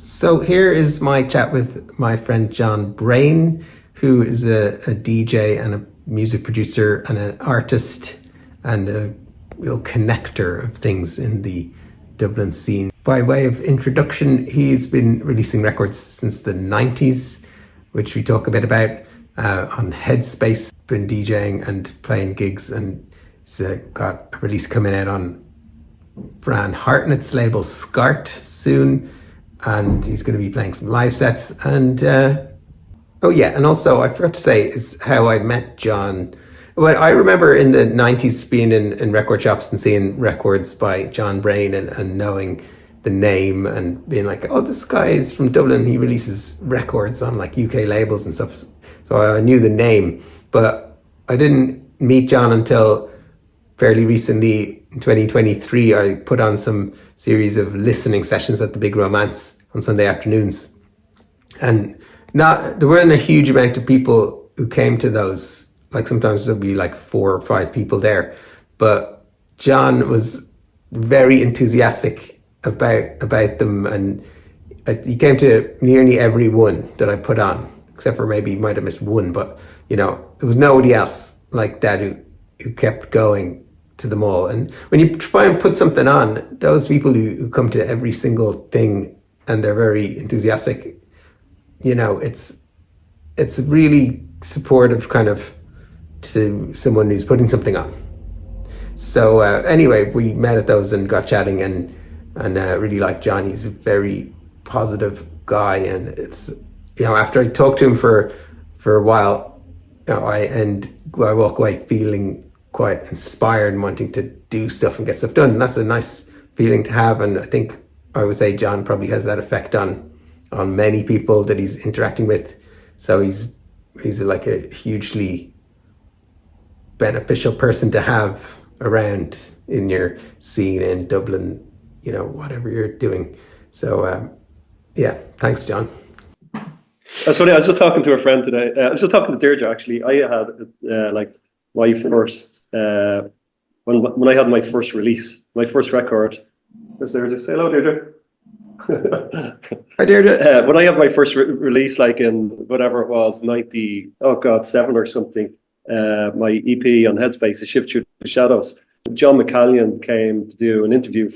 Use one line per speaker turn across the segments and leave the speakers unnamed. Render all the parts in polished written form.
So here is my chat with my friend John Braine, who is a DJ and a music producer and an artist and a real connector of things in the Dublin scene. By way of introduction, he's been releasing records since the 90s, which we talk a bit about on Headspace, been DJing and playing gigs, and he's got a release coming out on Fran Hartnett's label SCART soon, and he's going to be playing some live sets. And oh yeah, and also I forgot to say is how I met John. Well, I remember in the 90s being in record shops and seeing records by John Braine and knowing the name and being like, oh, this guy is from Dublin, he releases records on like UK labels and stuff. So I knew the name, but I didn't meet John until fairly recently. In 2023, I put on some series of listening sessions at the Big Romance on Sunday afternoons. And there weren't a huge amount of people who came to those. Like sometimes there'd be like 4 or 5 people there. But John was very enthusiastic about them, and he came to nearly every one that I put on, except for maybe he might have missed one. But you know, there was nobody else like that who kept going to them all. And when you try and put something on, those people who come to every single thing and they're very enthusiastic, you know, it's really supportive kind of to someone who's putting something on. So anyway, we met at those and got chatting, and really liked John. He's a very positive guy, and it's, you know, after I talked to him for a while, you know, I walk away feeling quite inspired and wanting to do stuff and get stuff done. And that's a nice feeling to have. And I think I would say John probably has that effect on many people that he's interacting with. So he's like a hugely beneficial person to have around in your scene in Dublin, you know, whatever you're doing. So yeah, thanks, John.
That's funny. I was just talking to a friend today. I was just talking to Deirdre, actually. I had like my first when I had my first release, my first record. There's Deirdre. Say hello, Deirdre.
Hi, Deirdre.
When I had my first release, like in whatever it was, 7 or something, my EP on Headspace, A Shift Through the Shadows, John McCallion came to do an interview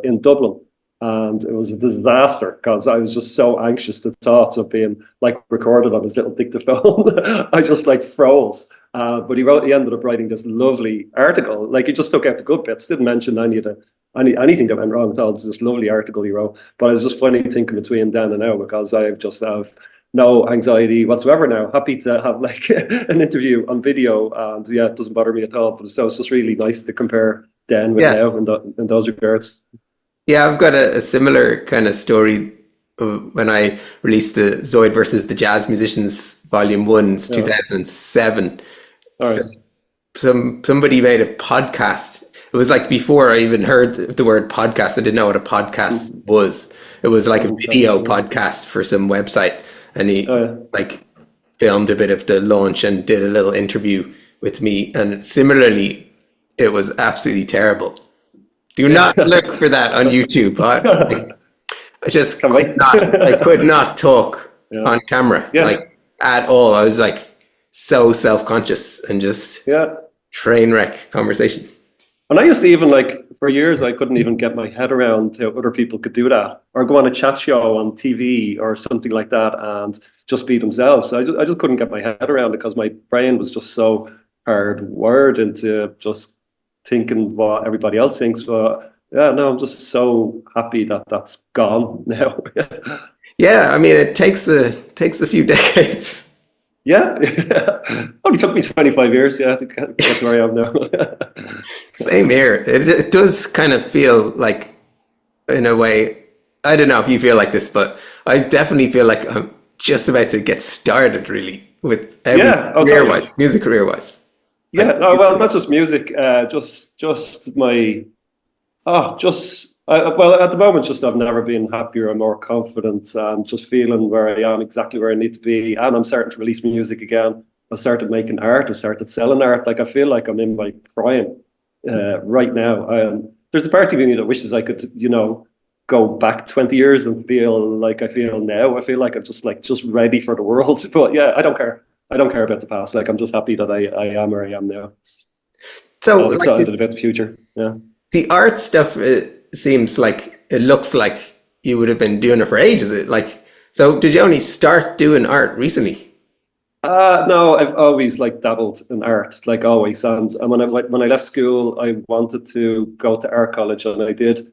in Dublin, and it was a disaster because I was just so anxious. The thought of being like recorded on his little dictaphone, I just like froze. But he ended up writing this lovely article. Like, he just took out the good bits, didn't mention anything that went wrong at all. It was this lovely article he wrote. But it was just funny thinking between then and now, because I just have no anxiety whatsoever now. Happy to have like an interview on video, and yeah, it doesn't bother me at all. But so it's just really nice to compare then with now in those regards.
Yeah, I've got a similar kind of story. When I released the Zoid versus the Jazz Musicians Volume 1, 2007.
Right.
So somebody made a podcast. It was like before I even heard the word podcast, I didn't know what a podcast was. It was like a video podcast for some website, and he like filmed a bit of the launch and did a little interview with me. And similarly, it was absolutely terrible. Do not look for that on YouTube. I just could not talk on camera, like at all. I was like so self-conscious and just train wreck conversation.
And I used to even, like, for years, I couldn't even get my head around how other people could do that, or go on a chat show on TV or something like that and just be themselves. I just couldn't get my head around it because my brain was just so hardwired into just thinking what everybody else thinks. But yeah, no, I'm just so happy that that's gone now.
Yeah, I mean, it takes a few decades.
Yeah, only took me 25 years, to get to where I am now.
Same here. It does kind of feel like, in a way, I don't know if you feel like this, but I definitely feel like I'm just about to get started, really, with career-wise, music career-wise.
Yeah, not just music, just my, well, at the moment, just I've never been happier and more confident, and just feeling where I am, exactly where I need to be. And I'm starting to release music again. I started making art. I started selling art. Like, I feel like I'm in my prime right now. There's a part of me that wishes I could, you know, go back 20 years and feel like I feel now. I feel like I'm just ready for the world. But yeah, I don't care. I don't care about the past. Like, I'm just happy that I am where I am now.
So,
I'm
like
excited about the future. Yeah.
the art stuff, it seems like it looks like you would have been doing it for ages. It like so. Did you only start doing art recently?
No, I've always like dabbled in art, like always. And when I left school, I wanted to go to art college, and I did.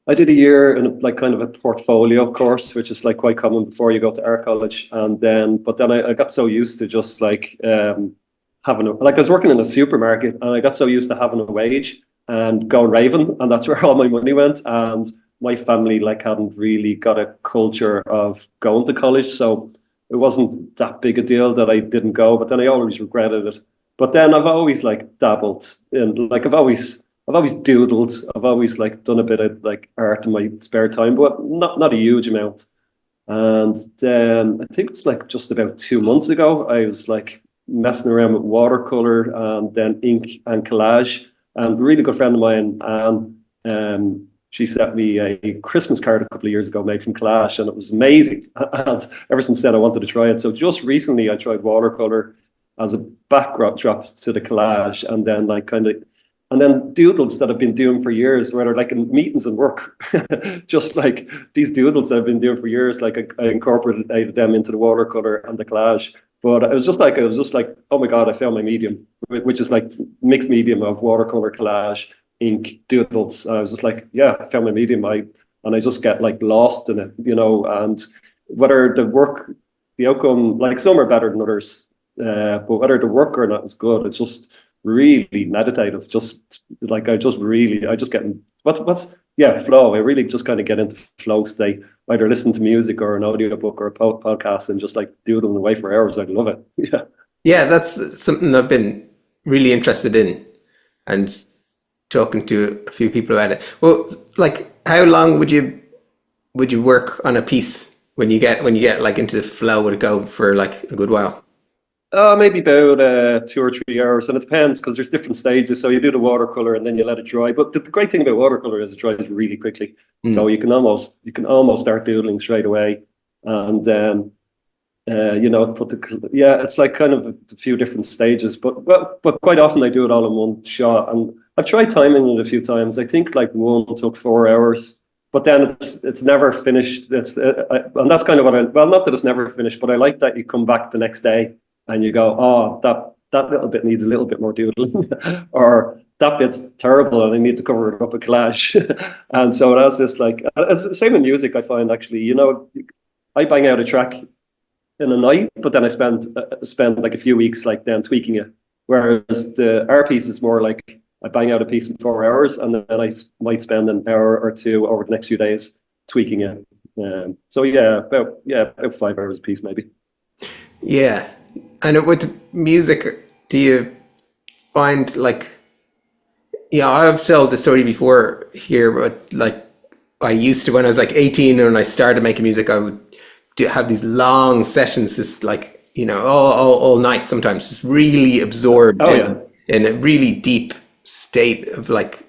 I did a year in like kind of a portfolio course, which is like quite common before you go to art college. And then, but then I got so used to just like having like I was working in a supermarket, and I got so used to having a wage and going raving, and that's where all my money went. And my family like hadn't really got a culture of going to college, so it wasn't that big a deal that I didn't go. But then I always regretted it. But then I've always like dabbled in like I've always doodled. I've always like done a bit of like art in my spare time, but not a huge amount. And then I think it was like just about 2 months ago, I was like messing around with watercolor and then ink and collage. And a really good friend of mine, Anne, she sent me a Christmas card a couple of years ago made from collage, and it was amazing. And ever since then, I wanted to try it. So just recently, I tried watercolor as a backdrop drop to the collage, and then like kind of and then doodles that I've been doing for years, whether like in meetings and work, just like these doodles I've been doing for years, like I incorporated them into the watercolor and the collage. But it was just like, oh my God, I found my medium, which is like mixed medium of watercolor, collage, ink, doodles. I was just like, yeah, I found my medium. And I just get like lost in it, you know, and whether the outcome, like some are better than others, but whether the work or not is good, it's just really meditative. Just like I just get what's yeah, flow. I really just kind of get into flow state, either listen to music or an audiobook or a podcast and just like doodling away for hours. I love it. Yeah.
Yeah, that's something I've been really interested in, and talking to a few people about it. Well, like, how long would you work on a piece when you get like into the flow? Would it go for like a good while?
Maybe about 2 or 3 hours, and it depends because there's different stages. So you do the watercolor and then you let it dry. But the great thing about watercolor is it dries really quickly,
Mm.
so you can almost start doodling straight away, and then you know yeah, it's like kind of a few different stages. But quite often I do it all in one shot, and I've tried timing it a few times. I think like one took 4 hours. But then it's never finished. And that's kind of what well, not that it's never finished, but I like that you come back the next day and you go, oh, that little bit needs a little bit more doodling, or that bit's terrible and I need to cover it up with collage. And so it has this like, it's the same in music. I find actually, you know, I bang out a track in a night, but then I spend like a few weeks like then tweaking it. Whereas the R piece is more like I bang out a piece in 4 hours, and then I might spend an hour or two over the next few days tweaking it. So yeah, about 5 hours a piece maybe.
Yeah. And with music, do you find like, yeah, I've told the story before here, but like I used to when I was like 18 and when I started making music, I would have these long sessions, just like, you know, all night sometimes, just really absorbed
Oh yeah,
in a really deep state of like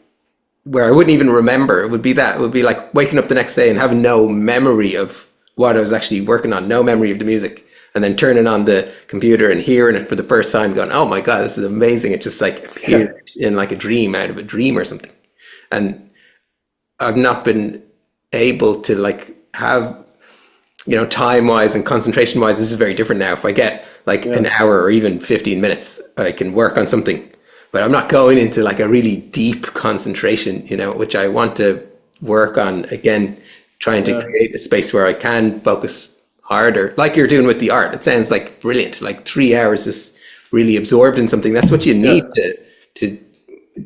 where I wouldn't even remember. It would be like waking up the next day and having no memory of what I was actually working on, no memory of the music, and then turning on the computer and hearing it for the first time, going, "Oh my God, this is amazing!" It just like appeared in like a dream, out of a dream or something. And I've not been able to like have, you know, time wise and concentration wise, this is very different now. If I get like
yeah,
an hour or even 15 minutes, I can work on something, but I'm not going into like a really deep concentration, you know, which I want to work on again, trying to
yeah,
create a space where I can focus harder, like you're doing with the art. It sounds like brilliant, like 3 hours is really absorbed in something. That's what you need
yeah,
to,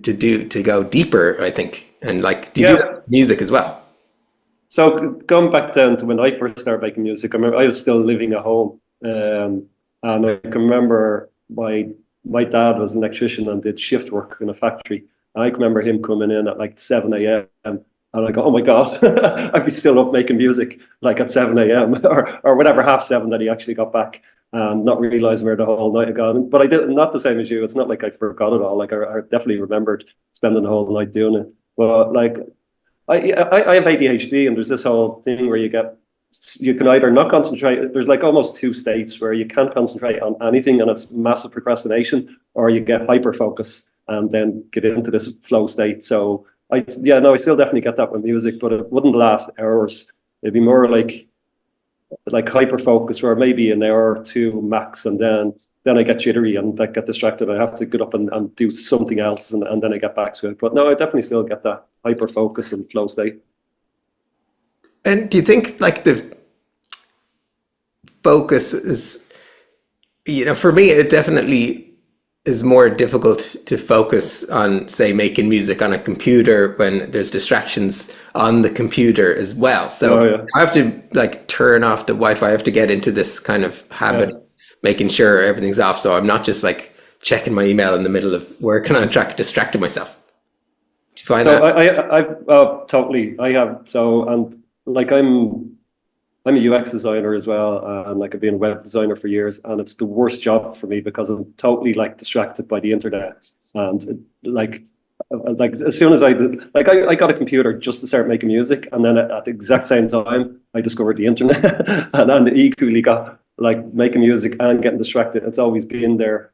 to go deeper, I think. And like, do you do that
yeah.
with music as well?
So going back down to when I first started making music, I remember I was still living at home, and I can remember my dad was an electrician and did shift work in a factory. And I can remember him coming in at like 7 a.m. and I go, oh my God, I'd be still up making music like at 7 a.m. or whatever, half seven that he actually got back, and not realizing where the whole night had gone. But I did not the same as you. It's not like I forgot it all. Like I definitely remembered spending the whole night doing it. But like I have ADHD, and there's this whole thing where you can either not concentrate. There's like almost two states where you can't concentrate on anything, and it's massive procrastination, or you get hyper focus and then get into this flow state. So I still definitely get that with music, but it wouldn't last hours. It'd be more like hyper focus, or maybe an hour or two max, and then I get jittery and like get distracted. I have to get up and do something else, and then I get back to it. But no, I definitely still get that hyper focus and flow state.
And do you think like the focus is, for me, it definitely is more difficult to focus on, say, making music on a computer when there's distractions on the computer as well. So I have to like turn off the Wi-Fi. I have to get into this kind of habit, making sure everything's off. So I'm not just like checking my email in the middle of working on a track, distracting myself. Do you find that?
I totally. I have. So, and like I'm a UX designer as well, and like I've been a web designer for years, and it's the worst job for me because I'm totally like distracted by the internet, and like as soon as I got a computer just to start making music, and then at the exact same time I discovered the internet, and equally got like making music and getting distracted. It's always been there.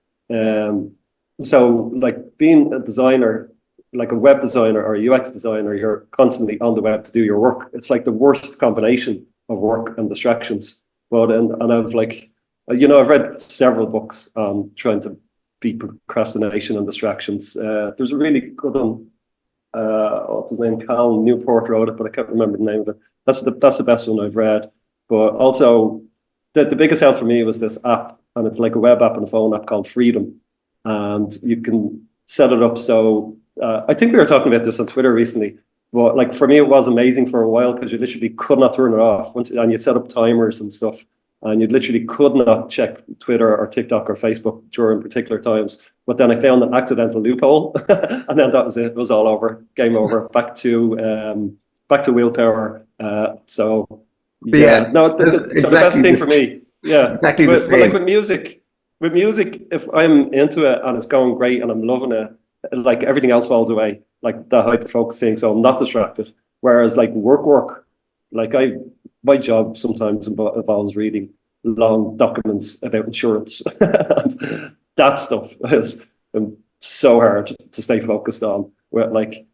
So like being a designer, like a web designer or a UX designer, you're constantly on the web to do your work. It's like the worst combination of work and distractions. But and I've like, I've read several books on trying to beat procrastination and distractions. There's a really good one. What's his name? Cal Newport wrote it, but I can't remember the name of it. That's the best one I've read. But also, the biggest help for me was this app, and it's like a web app and a phone app called Freedom, and you can set it up so. I think we were talking about this on Twitter recently. But like for me, it was amazing for a while because you literally could not turn it off. And you set up timers and stuff, and you literally could not check Twitter or TikTok or Facebook during particular times. But then I found an accidental loophole, and then that was it. It was all over, game over. Back to willpower. So yeah, no, so exactly the best thing for me, exactly. But like with music, if I'm into it and it's going great and I'm loving it, like everything else falls away, like the hyper focusing, so I'm not distracted. Whereas like work, like my job sometimes involves reading long documents about insurance. And that stuff is so hard to stay focused on, with like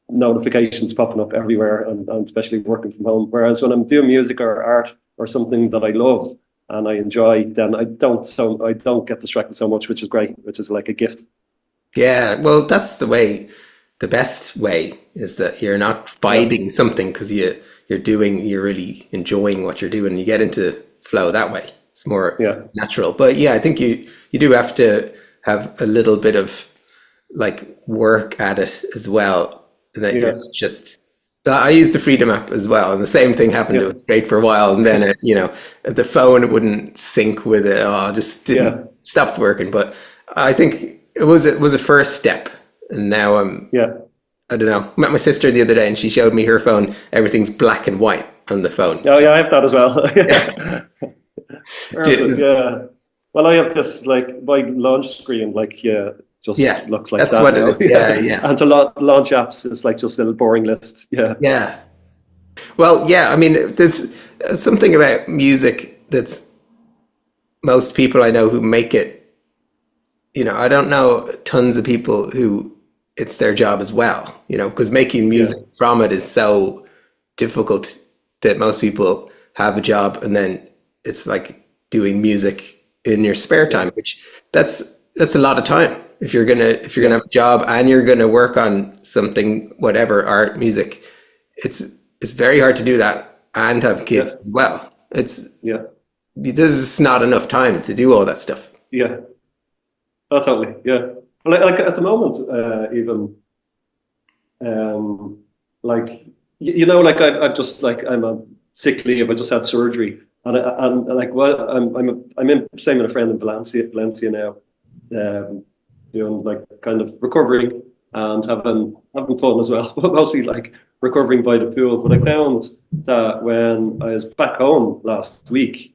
notifications popping up everywhere, and especially working from home. Whereas when I'm doing music or art or something that I love and I enjoy, then I don't get distracted so much, which is great, which is like a gift.
Yeah, well, that's the best way is that you're not fighting something because you're really enjoying what you're doing. You get into flow that way. It's more natural. But yeah, I think you do have to have a little bit of like work at it as well. And that you're just, I used the Freedom app as well, and the same thing happened. It was great for a while, and then the phone, it wouldn't sync with it. I just didn't stopped working. But I think it was a first step, and now I'm I don't know. Met my sister the other day, and she showed me her phone. Everything's black and white on the phone.
Oh yeah, I have that as well. Well, I have this like my launch screen, like looks like
that's
that
what
now.
it is. Yeah.
And to launch apps is like just a little boring list.
Yeah. Well, yeah. I mean, there's something about music that's most people I know who make it. I don't know tons of people who it's their job as well, because making music from it is so difficult that most people have a job and then it's like doing music in your spare time, which that's a lot of time. If you're gonna have a job and you're gonna work on something, whatever, art, music, it's very hard to do that and have kids as well. There's not enough time to do all that stuff.
Yeah. Oh, totally. Yeah. Like at the moment, even, like, like I've just like, I'm on sick leave. I just had surgery, and like, well, I'm in same with a friend in Valencia now, doing like kind of recovering and having fun as well, but mostly like recovering by the pool. But I found that when I was back home last week,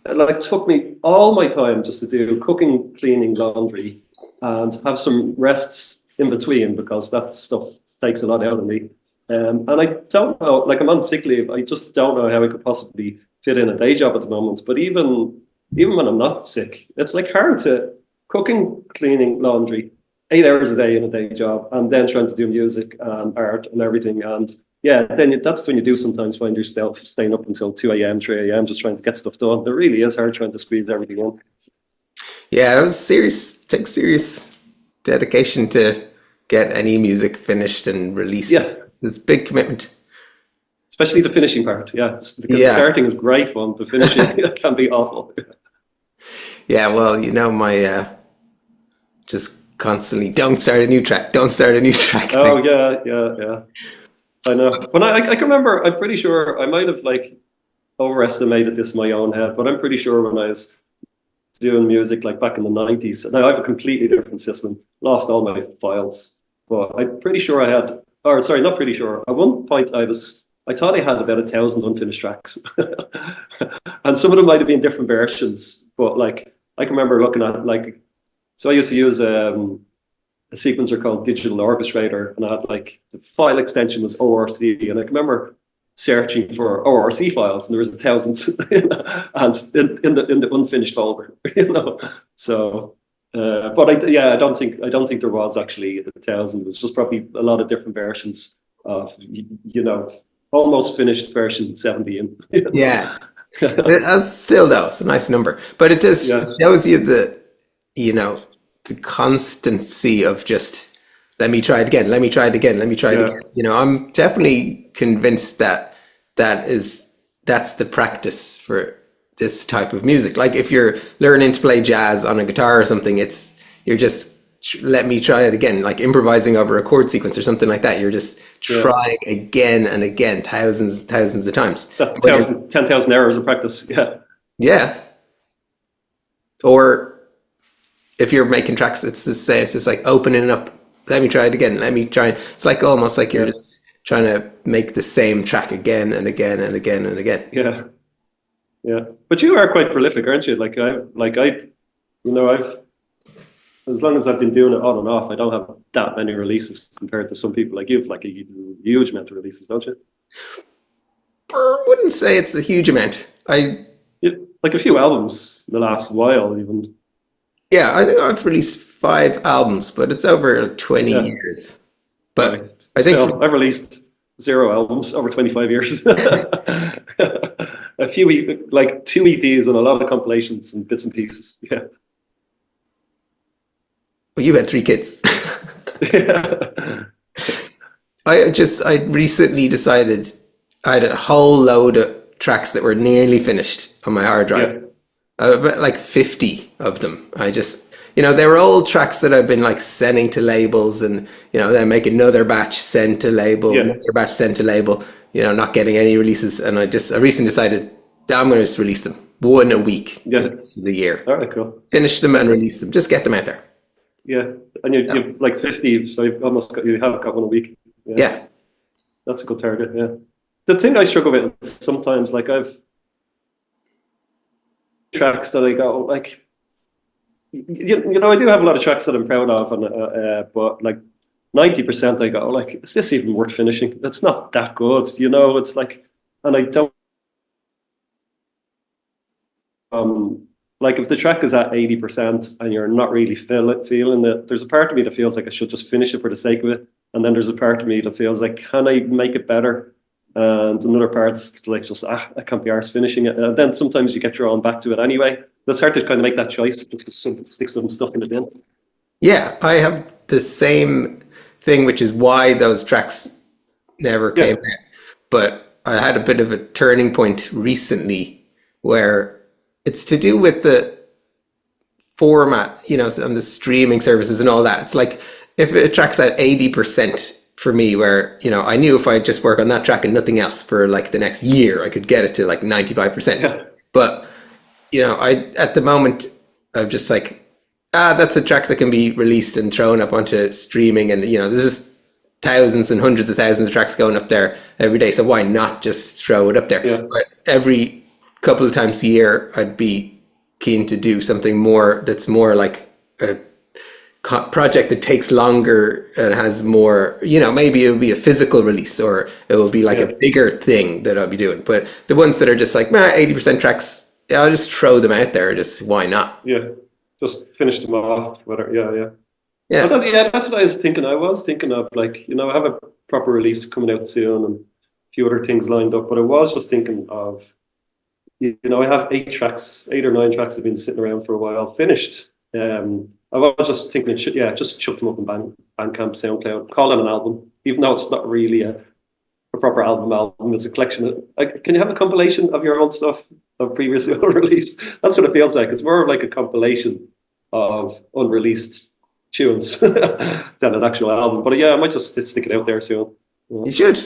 it like took me all my time just to do cooking, cleaning, laundry, and have some rests in between, because that stuff takes a lot out of me. And I don't know, like I'm on sick leave. I just don't know how I could possibly fit in a day job at the moment. But even when I'm not sick, it's like hard to cooking, cleaning, laundry, 8 hours a day in a day job, and then trying to do music and art and everything. And yeah, then that's when you do sometimes find yourself staying up until 2 a.m., 3 a.m. just trying to get stuff done. It really is hard trying to squeeze everything in.
Yeah, it was serious. Takes serious dedication to get any music finished and released.
Yeah.
It's this big commitment.
Especially the finishing part, because the starting is great fun. The finishing can be awful.
Yeah, well, my just constantly don't start a new track, don't start a new track
Oh
thing.
yeah. I know. But I can remember. I'm pretty sure I might have like overestimated this in my own head. But I'm pretty sure when I was doing music like back in the 90s, now I have a completely different system. Lost all my files, but I'm pretty sure I had. Or sorry, not pretty sure. At one point, I thought I had about 1,000 unfinished tracks, and some of them might have been different versions. But like I can remember looking at like, so I used to use a sequencer called Digital Orchestrator, and I had like the file extension was ORC, and I can remember searching for ORC files, and there was 1,000, and in the unfinished folder, So. But I don't think there was actually 1,000. It was just probably a lot of different versions of almost finished version 70.
Yeah, still though, it's a nice number, but it just
Yeah,
shows you the constancy of just let me try it again, let me try it again, let me try it
yeah,
again. I'm definitely convinced that's the practice for this type of music. Like if you're learning to play jazz on a guitar or something, you're just let me try it again, like improvising over a chord sequence or something like that. You're just
yeah.
trying again and again, thousands of times.
That
When you're,
10,000 hours of practice. Yeah,
yeah. Or if you're making tracks, it's just like opening up. Let me try it again. Let me try. It's like almost like you're
yeah,
just trying to make the same track again and again and again and again.
yeah, yeah. But you are quite prolific, aren't you? I've as long as I've been doing it on and off, I don't have that many releases compared to some people. Like you've like a huge amount of releases, don't you?
I wouldn't say it's a huge amount.
Like a few albums in the last while, even.
Yeah, I think I've released 5 albums, but it's over 20
Yeah,
years.
right.
But I think
Still, I've released 0 albums over 25 years. A few, like 2 EPs and a lot of compilations and bits and pieces. Yeah.
well, you had 3 kids.
Yeah.
I recently decided I had a whole load of tracks that were nearly finished on my hard
Yeah.
drive. About like 50 of them. They were all tracks that I've been like sending to labels and, then make another batch, send to label,
Yeah.
another batch, send to label, not getting any releases. And I recently decided that I'm going to just release them 1 a week for
Yeah.
the rest of the year.
All right, cool.
Finish them and
That's
release them. Just get them out there.
Yeah. And you've like 50, so you have got 1 a week. Yeah.
Yeah.
That's a good target. Yeah. The thing I struggle with is sometimes, like I've tracks that I go like, I do have a lot of tracks that I'm proud of, and but like 90% I go like, is this even worth finishing? It's not that good, It's like, and I don't like if the track is at 80% and you're not really feeling it. There's a part of me that feels like I should just finish it for the sake of it, and then there's a part of me that feels like, can I make it better? And another part's like just I can't be arsed finishing it. And then sometimes you get drawn back to it anyway. It's hard to kind of make that choice. Just stick some stuff in the bin.
Yeah, I have the same thing, which is why those tracks never came
Yeah,
out. But I had a bit of a turning point recently where it's to do with the format, and the streaming services and all that. It's like if a track's at 80% for me, where, I knew if I just work on that track and nothing else for like the next year, I could get it to like 95%.
yeah,
But, at the moment, I'm just like, that's a track that can be released and thrown up onto streaming. And, there's just thousands and hundreds of thousands of tracks going up there every day. So why not just throw it up there?
yeah,
But every couple of times a year, I'd be keen to do something more that's more like a project that takes longer and has more, maybe it will be a physical release or it will be like a bigger thing that I'll be doing. But the ones that are just like, 80% tracks, I'll just throw them out there. Just why not?
Yeah, just finish them off. Whatever. Yeah.
Yeah.
That's what I was thinking. I was thinking of like, I have a proper release coming out soon and a few other things lined up. But I was just thinking of, I have 8 or 9 tracks that have been sitting around for a while, finished. I was just thinking, just chuck them up in Bandcamp, SoundCloud, call it an album, even though it's not really a proper album. It's a collection of, like, can you have a compilation of your own stuff of previously unreleased? That's what it feels like. It's more of like a compilation of unreleased tunes than an actual album. But yeah, I might just stick it out there soon.
You should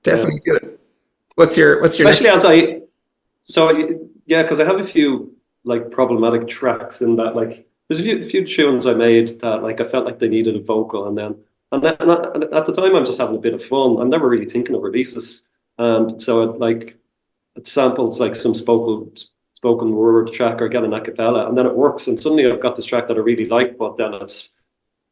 definitely do it. What's your
especially as because I have a few like problematic tracks in that, like there's a few tunes I made that like I felt like they needed a vocal, and at the time I'm just having a bit of fun. I'm never really thinking of releases, and so it samples like some spoken word track or get an a cappella, and then it works, and suddenly I've got this track that I really like, but then it's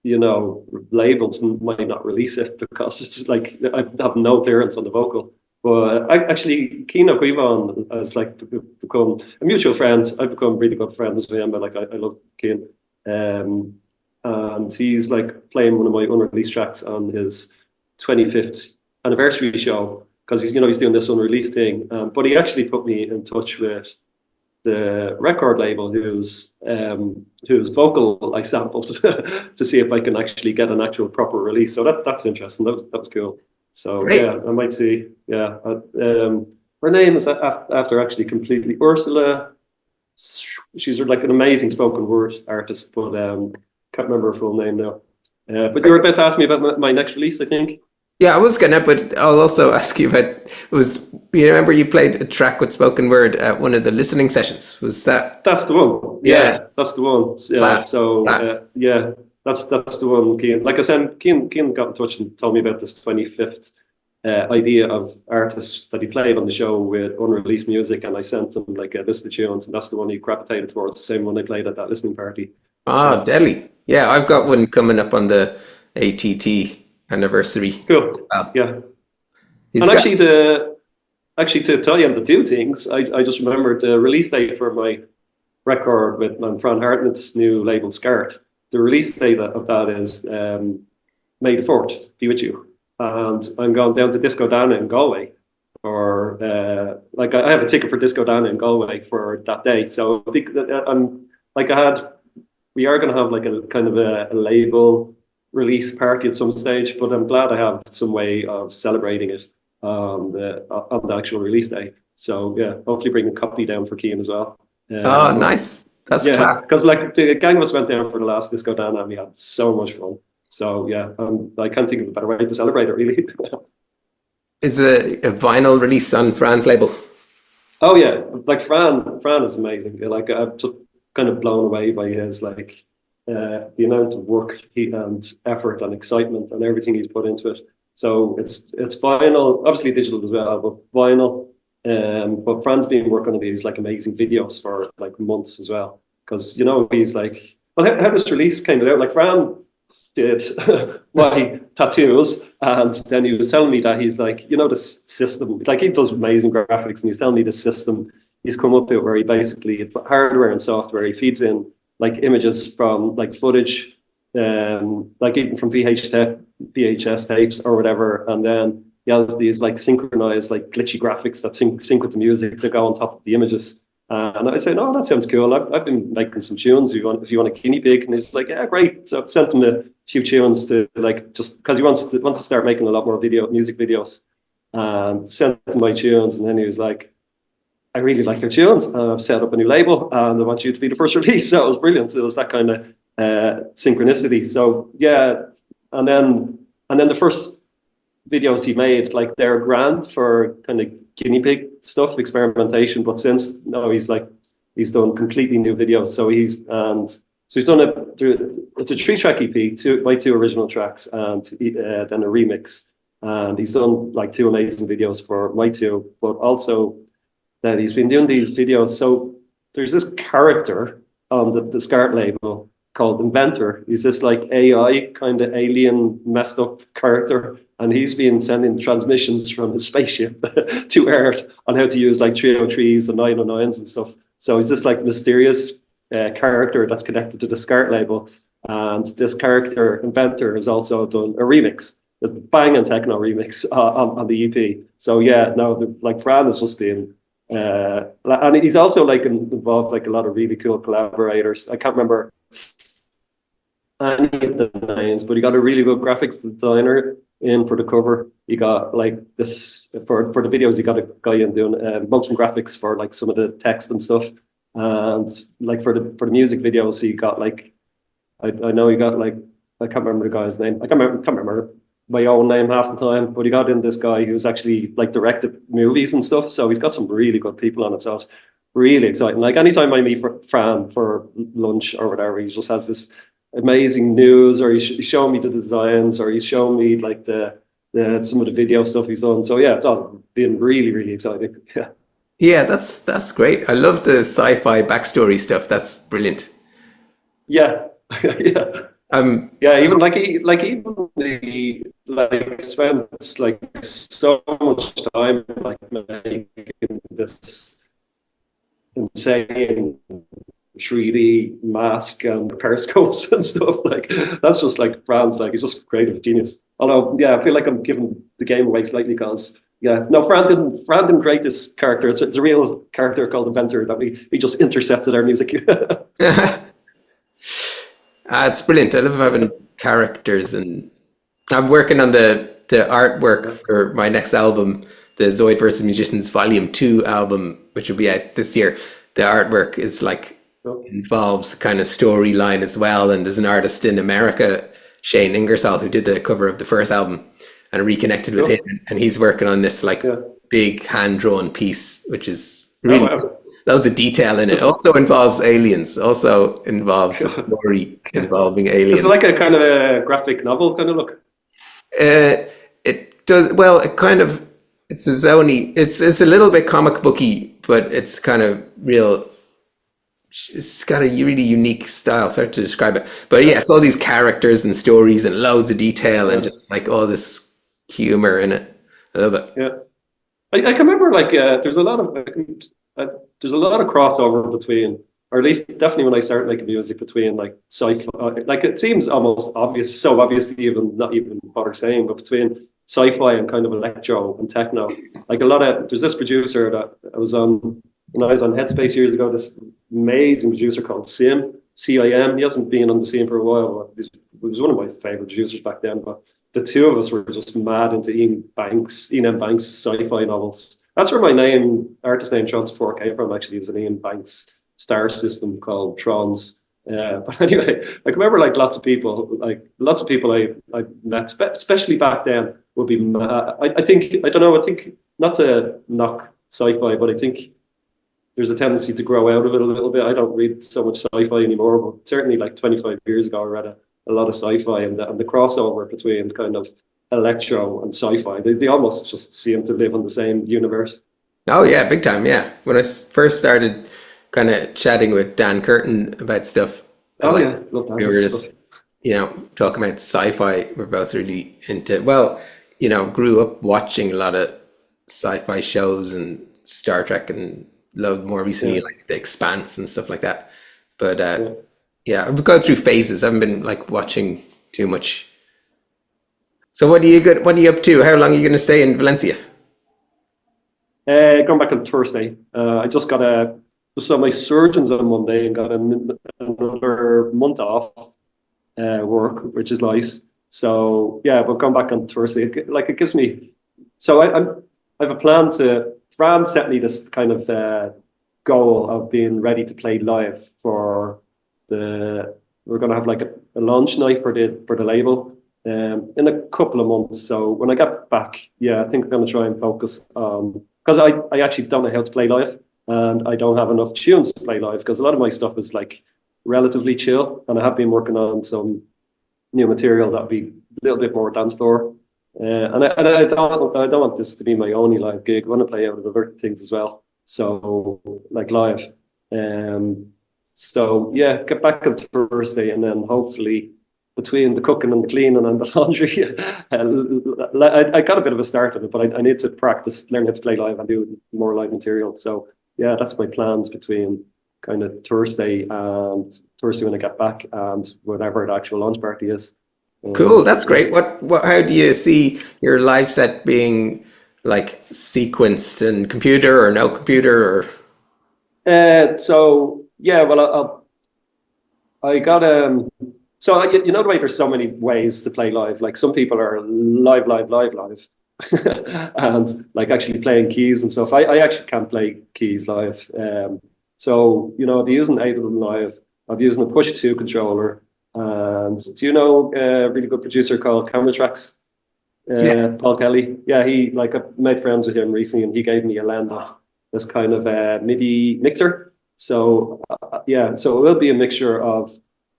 labels might not release it because it's like I have no clearance on the vocal. But actually, Cian O Ciobhain has like become a mutual friend. I've become really good friends with him. But like I love Cian, and he's like playing one of my unreleased tracks on his 25th anniversary show because he's doing this unreleased thing. But he actually put me in touch with the record label whose vocal I sampled to see if I can actually get an actual proper release. So that's interesting. That was cool. So great. Yeah, I might see. Yeah, her name is after actually completely Ursula. She's like an amazing spoken word artist, but can't remember her full name now. But you were about to ask me about my next release, I think.
Yeah, I was gonna, but I'll also ask you about. You remember you played a track with spoken word at one of the listening sessions? Was that?
That's the one. Yeah, that's the one. Yeah. Yeah. That's the one, Cian. Like I said, Cian got in touch and told me about this 25th idea of artists that he played on the show with unreleased music, and I sent him like a list of tunes, and that's the one he gravitated towards, the same one I played at that listening party.
Deadly. Yeah, I've got one coming up on the ATT anniversary.
Cool. Yeah. And actually to tell you the two things, I just remembered the release date for my record with Fran Hartnett's new label SCART. The release date of that is May the 4th, be with you. And I'm going down to Disco Dana in Galway for, I have a ticket for Disco Dana in Galway for that day. So we are going to have like a kind of a label release party at some stage, but I'm glad I have some way of celebrating it on the actual release day. So yeah, hopefully bring a copy down for Cian as well.
Nice. That's class.
Because like the gang of us went down for the last Disco Dana and we had so much fun. So yeah, I can't think of a better way to celebrate it, really.
Is a vinyl release on Fran's label?
Oh yeah, like Fran is amazing. Like I'm just kind of blown away by his like the amount of work and effort and excitement and everything he's put into it. So it's vinyl, obviously digital as well, but vinyl. But Fran's been working on these like amazing videos for like months as well, because he's like, well, how this release came out, like Fran did my tattoos, and then he was telling me that he's like, the system, like he does amazing graphics, and he's telling me the system he's come up with where he basically hardware and software, he feeds in like images from like footage, like even from VHS tapes or whatever, and then he has these like synchronized, like glitchy graphics that sync with the music that go on top of the images. And I said, "Oh, that sounds cool. I've been making some tunes. If you want a guinea pig?" And he's like, "Yeah, great." So I sent him a few tunes to like just because he wants to start making a lot more music videos, and sent him my tunes. And then he was like, "I really like your tunes. I've set up a new label, and I want you to be the first release." So it was brilliant. So it was that kind of synchronicity. So yeah, and then the first videos he made, like they're grand for kind of guinea pig stuff, experimentation, but since he's done completely new videos. So he's done it's a 3-track EP, my 2 original tracks, and then a remix, and he's done like 2 amazing videos for my 2, but also that he's been doing these videos. So there's this character on the SCART label called Inventor. He's this like AI kind of alien messed up character, and he's been sending transmissions from his spaceship to Earth on how to use like 303s and 909s and stuff. So he's this like mysterious character that's connected to the SCART label, and this character Inventor has also done a remix, a banging techno remix on the EP. So yeah, no, like Fran has just been. And he's also like involved like a lot of really cool collaborators. I can't remember any of the names, but he got a really good graphics designer in for the cover. He got like this for the videos. He got a guy in doing motion graphics for like some of the text and stuff. And like for the music videos, he got like I know he got like I can't remember the guy's name. I can't remember my own name half the time, but he got in this guy who's actually like directed movies and stuff. So he's got some really good people on it. So it's really exciting. Like anytime I meet Fran for lunch or whatever, he just has this amazing news, or he's showing me the designs, or he's showing me like the some of the video stuff he's done. So yeah, it's all been really, really exciting. Yeah.
Yeah, that's great. I love the sci-fi backstory stuff. That's brilliant.
Yeah. Yeah. Yeah, even even the like spent like so much time like making this insane 3D mask and periscopes and stuff. Like that's just like Fran's like he's just creative genius. Although yeah, I feel like I'm giving the game away slightly because yeah, no, Fran didn't create this character. It's a real character called Inventor that we just intercepted our music.
It's brilliant. I love having characters, and I'm working on the artwork for my next album, the Zoid versus Musicians Volume 2 album, which will be out this year. The artwork is like involves a kind of storyline as well, and there's an artist in America, Shane Ingersoll, who did the cover of the first album, and I reconnected with him, and he's working on this like big hand-drawn piece, which is really loads of detail in it. Also involves aliens. Also involves a story involving aliens.
Is it like a kind of a graphic novel kind of look?
It does well. It kind of it's a zony. It's a little bit comic booky, but it's kind of real. It's got a really unique style. It's hard to describe it, but yeah, it's all these characters and stories and loads of detail and just like all this humor in it. I love it.
Yeah, I can remember like there's a lot of crossover between, or at least definitely when I started making music, between like sci-fi, like it seems almost obvious, so obvious to even not even bother saying, but between sci-fi and kind of electro and techno. Like there's this producer that I was on when I was on Headspace years ago. This amazing producer called Cian, CIM. He hasn't been on the scene for a while, but he was one of my favorite producers back then. But the two of us were just mad into Ian M. Banks sci-fi novels. That's where my artist name Tron Support came from. Actually, it was an Ian Banks star system called Trons. But anyway, I can remember like lots of people I met, especially back then, would be mad. I think not to knock sci-fi, but I think there's a tendency to grow out of it a little bit. I don't read so much sci-fi anymore, but certainly like 25 years ago, I read a lot of sci-fi, and the crossover between kind of electro and sci-fi, they almost just seem to live in the same universe.
Oh yeah, big time. Yeah, when I first started kind of chatting with Dan Curtin about stuff,
love
we were just talking about sci-fi. We're both really into, grew up watching a lot of sci-fi shows and Star Trek, and load more recently like The Expanse and stuff like that. But I've gone through phases. I haven't been like watching too much. So what are you up to? How long are you going to stay in Valencia?
Going back on Thursday. I just saw my surgeons on Monday and got another month off work, which is nice. So yeah, but going back on Thursday, it gives me. So I have a plan to. Fran set me this kind of goal of being ready to play live for we're going to have like a launch night for the label in a couple of months. So when I get back, I think I'm going to try and focus on, because I actually don't know how to play live, and I don't have enough tunes to play live, because a lot of my stuff is like relatively chill, and I have been working on some new material that would be a little bit more dance floor. And I don't want this to be my only live gig. I want to play out of other things as well. So like live. So yeah, get back on Thursday, and then hopefully between the cooking and the cleaning and the laundry, I got a bit of a start of it, but I need to practice, learn how to play live and do more live material. So yeah, that's my plans between kind of Thursday when I get back and whatever the actual launch party is.
Cool, that's
Yeah.
great. How do you see your live set being like sequenced and computer or no computer or?
So yeah, well, I got So you know the way there's so many ways to play live. Like some people are live, live, live, live, and like actually playing keys and stuff. I actually can't play keys live. So you know, I'll be using Ableton Live. I'll be using a Push 2 controller. And do you know a really good producer called Camera Tracks?
Yeah.
Paul Kelly. Yeah, he like I made friends with him recently, and he gave me a Lando, this kind of MIDI mixer. So yeah, so it will be a mixture of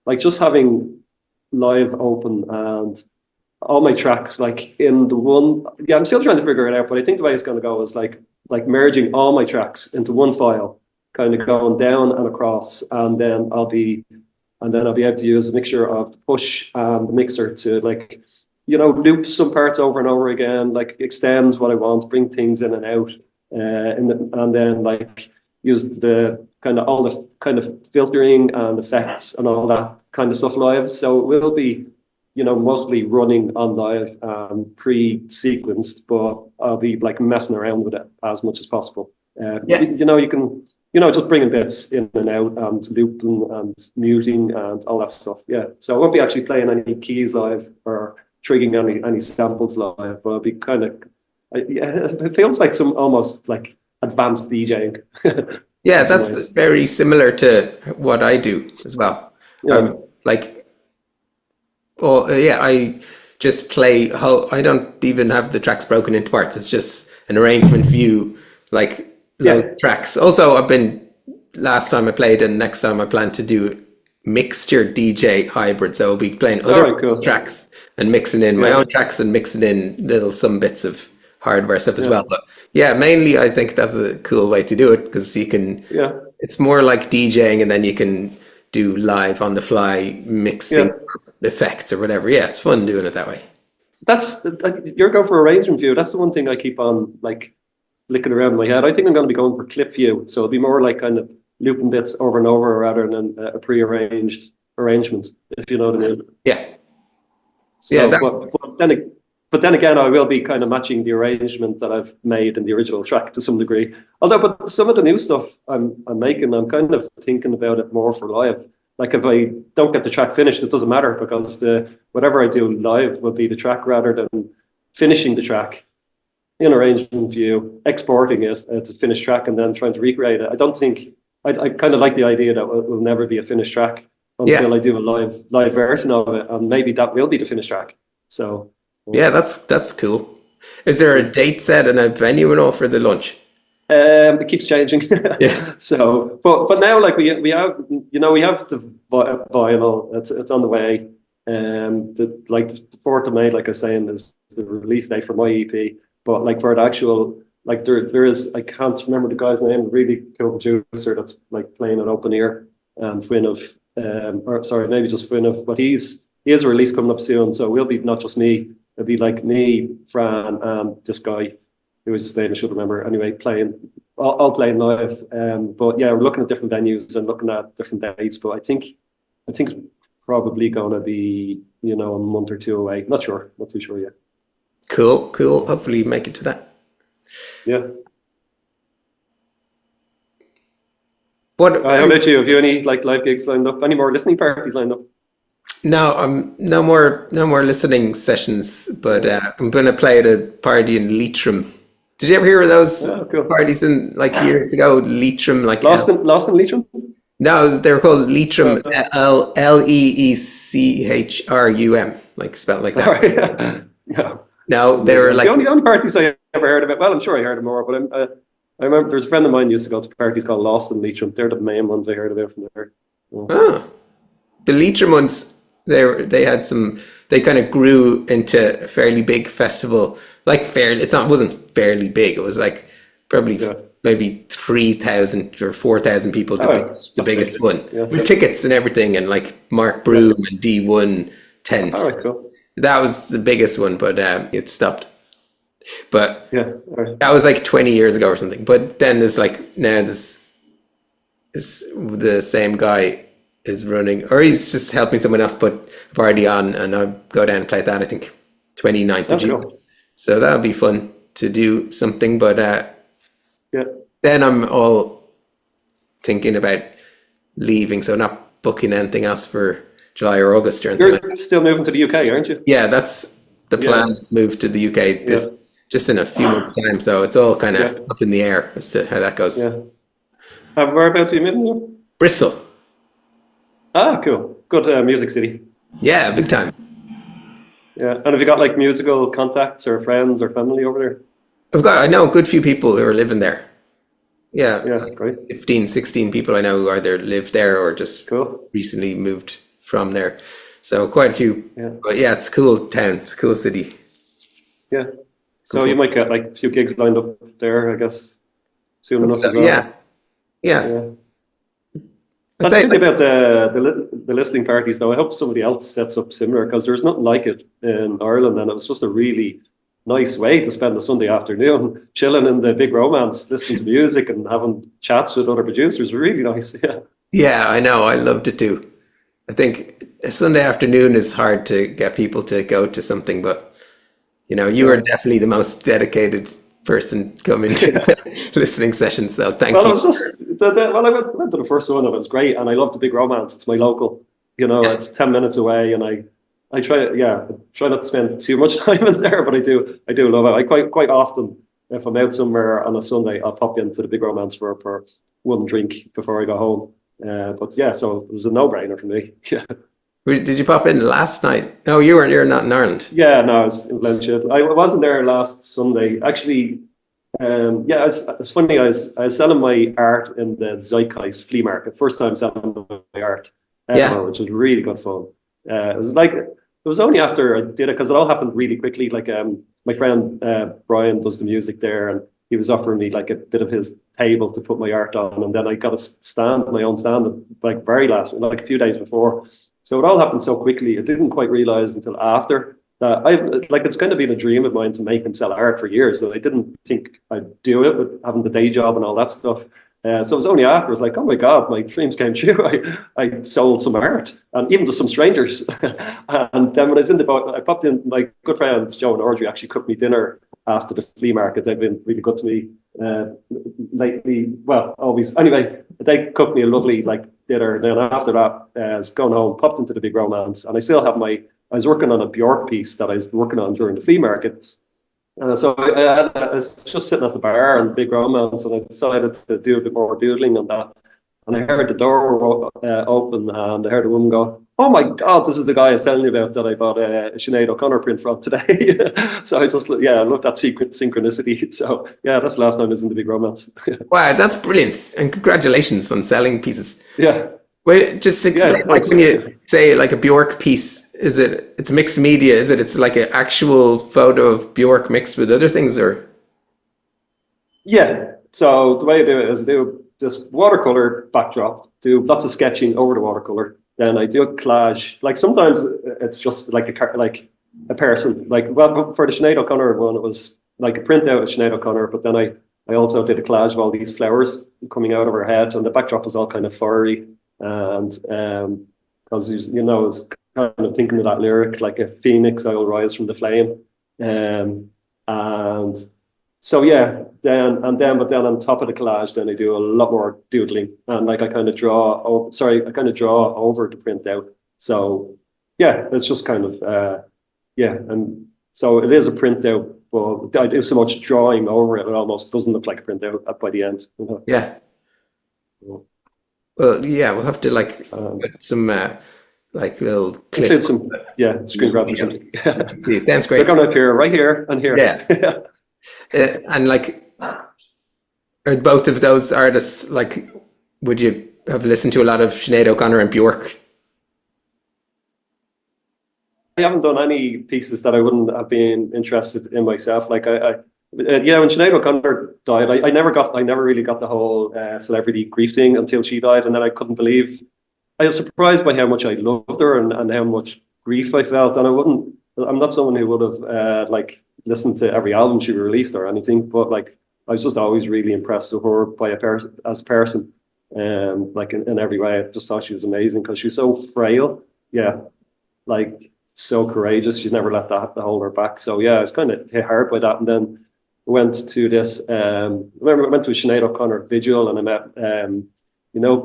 like just having live open and all my tracks like in the one. Yeah, I'm still trying to figure it out, but I think the way it's going to go is like merging all my tracks into one file, kind of going down and across, and then I'll be able to use a mixture of the push and the mixer to like, you know, loop some parts over and over again, like extend what I want, bring things in and out, and then like use the kind of all the kind of filtering and effects and all that kind of stuff live. So it will be, you know, mostly running on live, pre-sequenced, but I'll be like messing around with it as much as possible.
Yeah.
You know, you can, you know, just bringing bits in and out and looping and muting and all that stuff. Yeah. So I won't be actually playing any keys live or triggering any samples live, but I'll be kind of, yeah, it feels like some almost like advanced DJing.
Yeah,
In some
that's
ways.
very similar to what I do as well.
Yeah.
Like, oh yeah, I just play how I don't even have the tracks broken into parts. It's just an arrangement view, like loads
Yeah.
of tracks. Also, I've been last time I played and next time I plan to do mixture DJ hybrid. So I'll be playing
All
other
right.
people's
Cool.
tracks and mixing in my
Yeah.
own tracks and mixing in little some bits of hardware stuff as
Yeah.
well. But yeah, mainly I think that's a cool way to do it because you can.
Yeah.
It's more like DJing, and then you can do live on the fly mixing
Yeah.
effects or whatever. Yeah, it's fun doing it that way.
That's like you're going for arrangement view. That's the one thing I keep on like flicking around in my head. I think I'm going to be going for clip view. So it'll be more like kind of looping bits over and over rather than a pre-arranged arrangement, if you know what I mean.
Yeah, yeah,
So, but then again, I will be kind of matching the arrangement that I've made in the original track to some degree. Although, but some of the new stuff I'm making, I'm kind of thinking about it more for live. Like if I don't get the track finished, it doesn't matter because the whatever I do live will be the track rather than finishing the track in arrangement view, exporting it as a finished track, and then trying to recreate it. I don't think I kind of like the idea that it will never be a finished track
yeah,
until I do a live version of it, and maybe that will be the finished track. So
yeah. That's cool. Is there a
yeah.
date set and a venue and all for the lunch?
It keeps changing.
Yeah,
So, but now like we have, you know, we have the vinyl. It's on the way. The like the 4th of May, like I was saying, is the release date for my EP. But like for the actual, like there is, I can't remember the guy's name. Really cool producer that's like playing an open ear. Finn of, or sorry, maybe just Finn of, but he has a release coming up soon. So we'll be not just me. It'll be like me, Fran, and this guy who was his name, I should remember. Anyway, playing all playing live. But yeah, we're looking at different venues and looking at different dates. But I think it's probably going to be, you know, a month or two away. Not sure, not too sure yet.
cool, cool. Hopefully, you make it to that.
Yeah.
What?
How about you? Have you any like live gigs lined up? Any more listening parties lined up?
No, no more listening sessions. But I'm going to play at a party in Leechrum. Did you ever hear of those
Oh, cool.
parties in like years ago? Leechrum, like
Lost in Leechrum?
no, they were called
Uh,
Leechrum, Leechrum, like spelled like
all
that.
right. Yeah.
No, they were
Yeah.
like,
The only parties I ever heard about, well, I'm sure I heard of more, but I remember there's a friend of mine used to go to parties called Lost in Leitrim. They're the main ones I heard about from there. Oh.
oh, the Leechrum ones. They had some. They kind of grew into a fairly big festival. Like fairly, it wasn't fairly big. It was like probably
Yeah.
maybe 3,000 or 4,000 people, the
Oh,
biggest, the
that's
biggest
amazing.
one,
Yeah.
with tickets and everything, and like Mark
Yeah.
Broom and D1 tent.
All right, cool.
That was the biggest one, but it stopped. But
Yeah. All right.
that was like 20 years ago or something. But then there's like now this the same guy is running, or he's just helping someone else put a party on, and I'll go down and play that, I think 29th of
That's
June.
cool.
So that'll be fun to do something. But
Yeah.
then I'm all thinking about leaving, so not booking anything else for July or August or anything like
You're
that.
still moving to the UK, aren't you?
Yeah, that's the
Yeah.
plan, is move to the UK
Yeah.
this just in a few months' time. So it's all kind
Yeah.
of up in the air as to how that goes.
Yeah. Whereabouts are you moving now?
Bristol.
Ah, cool. Good music city.
Yeah, big time.
Yeah. And have you got like musical contacts or friends or family over there?
I know a good few people who are living there. Yeah,
Yeah,
like
great.
15, 16 people I know who either live there or just
Cool.
recently moved from there. So quite a few.
Yeah.
But yeah, it's a cool town. It's a cool city.
Yeah. So you might get like a few gigs lined up there, I guess, soon enough
So,
as well.
yeah. Yeah.
Yeah.
I'd
That's
say
the thing about the listening parties, though. I hope somebody else sets up similar, because there's nothing like it in Ireland, and it was just a really nice way to spend a Sunday afternoon, chilling in the big romance, listening to music and having chats with other producers. Really nice. Yeah.
yeah, I know. I loved it too. I think a Sunday afternoon is hard to get people to go to something, but you are
Yeah.
definitely the most dedicated person coming to the listening session. So thank
Well, it
you.
was just well, I went to the first one, and it was great, and I love the big romance. It's my local,
Yeah.
it's 10 minutes away, and I try not to spend too much time in there, but I do love it. I quite often, if I'm out somewhere on a Sunday, I'll pop into the big romance for one drink before I go home. But yeah, so it was a no-brainer for me. Yeah.
Did you pop in last night? No, you weren't. You're not in Ireland.
Yeah, no, I was in Blanchard. I wasn't there last Sunday. Actually, yeah, it's funny. I was selling my art in the Zeitgeist flea market. First time selling my art
Yeah.
ever, which was really good fun. It was only after I did it, because it all happened really quickly. Like my friend Brian does the music there, and he was offering me like a bit of his table to put my art on, and then I got my own stand, like very last, like a few days before. So it all happened so quickly. I didn't quite realize until after that it's kind of been a dream of mine to make and sell art for years. So I didn't think I'd do it with having the day job and all that stuff. So it was only after I was like, oh my God, my dreams came true. I sold some art, and even to some strangers. And then when I was in the boat, I popped in. My good friends Joe and Audrey actually cooked me dinner after the flea market. They've been really good to me lately. Well, always. Anyway, they cooked me a lovely dinner. Then after that, I was going home, popped into the big romance, and I still have I was working on a Bjork piece that I was working on during the flea market. So I was just sitting at the bar in Big Romance, and I decided to do a bit more doodling on that. And I heard the door open, and I heard a woman go, "Oh my God, this is the guy I was telling you about that I bought a Sinead O'Connor print from today." So I just, I love that synchronicity. So yeah, that's the last time I was in the Big Romance.
Wow, that's brilliant. And congratulations on selling pieces.
Yeah.
Wait, just explain,
Yeah,
like when you say like a Bjork piece, it's mixed media, it's like an actual photo of Bjork mixed with other things, or?
Yeah. So the way I do it is I do this watercolor backdrop, do lots of sketching over the watercolor. Then I do a collage. Like sometimes it's just like a person. For the Sinead O'Connor one, it was like a printout of Sinead O'Connor, but then I also did a collage of all these flowers coming out of her head, and the backdrop was all kind of furry. And because it's kind of thinking of that lyric, like a phoenix, I will rise from the flame. And so yeah, but then on top of the collage, then I do a lot more doodling, and I kind of draw over the printout. So yeah, it's just kind of and so it is a printout, but I do so much drawing over it, it almost doesn't look like a printout by the end.
Yeah.
So,
Well, yeah, we'll have to put some little clip.
include some screen grab or something.
See, it sounds
They're
great.
going to appear right here and here.
Yeah. And are both of those artists, would you have listened to a lot of Sinead O'Connor and Bjork?
I haven't done any pieces that I wouldn't have been interested in myself. Yeah, when Sinead O'Connor died, I never really got the whole celebrity grief thing until she died, and then I couldn't believe. I was surprised by how much I loved her and how much grief I felt, and I'm not someone who would have like listened to every album she released or anything, but like I was just always really impressed with her by a person as a person, like in every way. I just thought she was amazing because she was so frail. Yeah, like so courageous. She never let that hold her back. So yeah, I was kind of hit hard by that. And then went to this. I went to a Sinead O'Connor vigil, and I met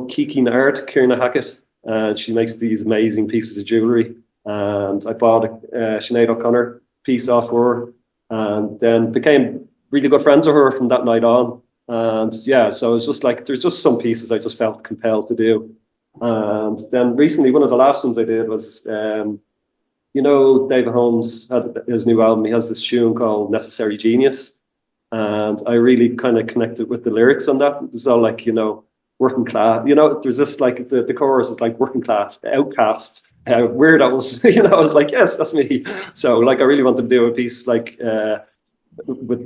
Kiki Nard, Kierna Hackett, and she makes these amazing pieces of jewelry. And I bought a Sinead O'Connor piece off her, and then became really good friends with her from that night on. And yeah, so it's just like there's just some pieces I just felt compelled to do. And then recently, one of the last ones I did was, David Holmes had his new album. He has this tune called Necessary Genius. And I really kind of connected with the lyrics on that. It's all like, working class, there's this like the chorus is like working class, outcasts, weirdos, I was like, yes, that's me. So like, I really wanted to do a piece like,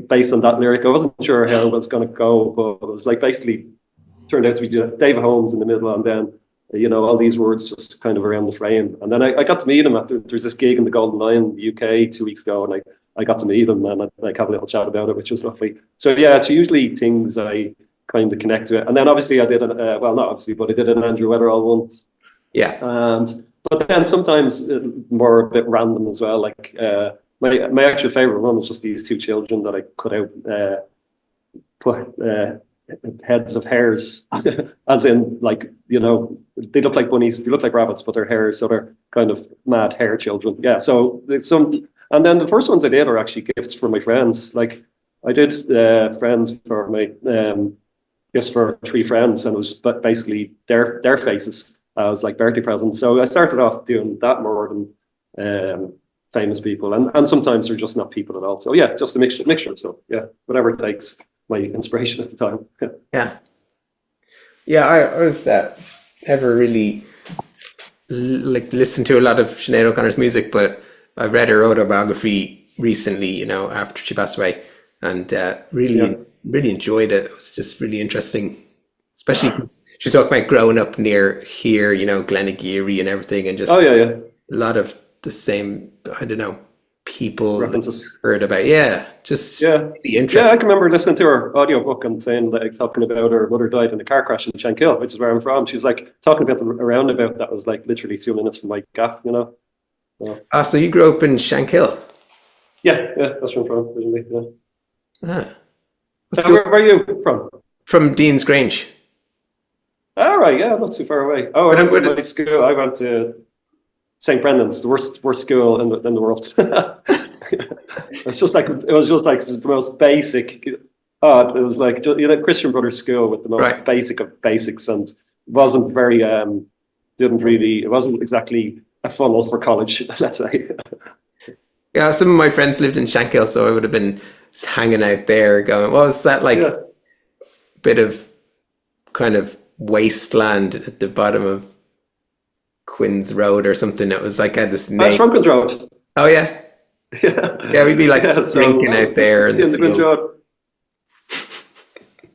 based on that lyric. I wasn't sure how it was going to go, but it was like basically turned out to be David Holmes in the middle, and then all these words just kind of around the frame. And then I got to meet him after there's this gig in the Golden Lion in the UK 2 weeks ago, and I got to meet him and like have a little chat about it, which was lovely. So yeah, it's usually things I kind of connect to it. And then obviously I did not obviously, but I did an Andrew Weatherall one.
Yeah.
But then sometimes more a bit random as well. Like my actual favorite one was just these two children that I put heads of hares, as in like, they look like bunnies, they look like rabbits, but they're hares, so they're kind of mad hare children. Yeah, so and then the first ones I did are actually gifts for my friends. Like I did friends for my gifts for 3 friends, and it was basically their faces as like birthday presents. So I started off doing that more than famous people, and sometimes they're just not people at all. So yeah, just a mixture of stuff. Yeah, whatever it takes. My inspiration at the time.
Yeah. I was never really listened to a lot of Sinead O'Connor's music, but I read her autobiography recently, after she passed away, and really enjoyed it. It was just really interesting, especially because she was talking about growing up near here, Glenageary and everything, and just a lot of the same, I don't know, people
references
heard about. Yeah, just really interesting.
Yeah, I can remember listening to her audiobook and saying, like, talking about her mother died in a car crash in Shankill, which is where I'm from. She was like talking about the roundabout that was like literally 2 minutes from my gaff, So.
So you grew up in Shankill?
Yeah, that's where I'm from originally. Yeah.
Where
are you from?
From Dean's Grange.
All right, yeah, not too far away. Oh, I went to my school. I went to St. Brendan's, the worst school in the world. It was just like the most basic. It was like Christian Brothers school with the most basic of basics, and it wasn't very it wasn't exactly a funnel for college, let's say.
Yeah, some of my friends lived in Shankill, so I would have been just hanging out there going, what was that like? Yeah. Bit of kind of wasteland at the bottom of Quinn's Road or something. It was like had this name.
Shrunken's Road.
Oh yeah. Yeah, we'd be like drinking out there in the fields.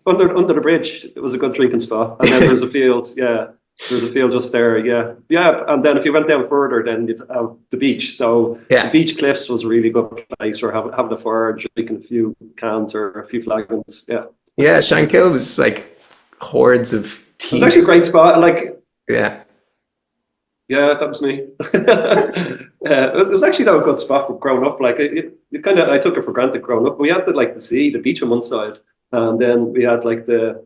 Under the bridge, it was a good drinking spot, and then there's a field. Yeah, there's a field just there. Yeah, and then if you went down further, then you'd have the beach. So the beach cliffs was a really good place for having a fire, drinking a few cans or a few flagons. Yeah,
Shankill was like hordes of tea.
It was actually a great spot. Like
yeah,
that was me. It was actually a good spot for growing up. Like I took it for granted growing up. We had the sea, the beach on one side, and then we had like the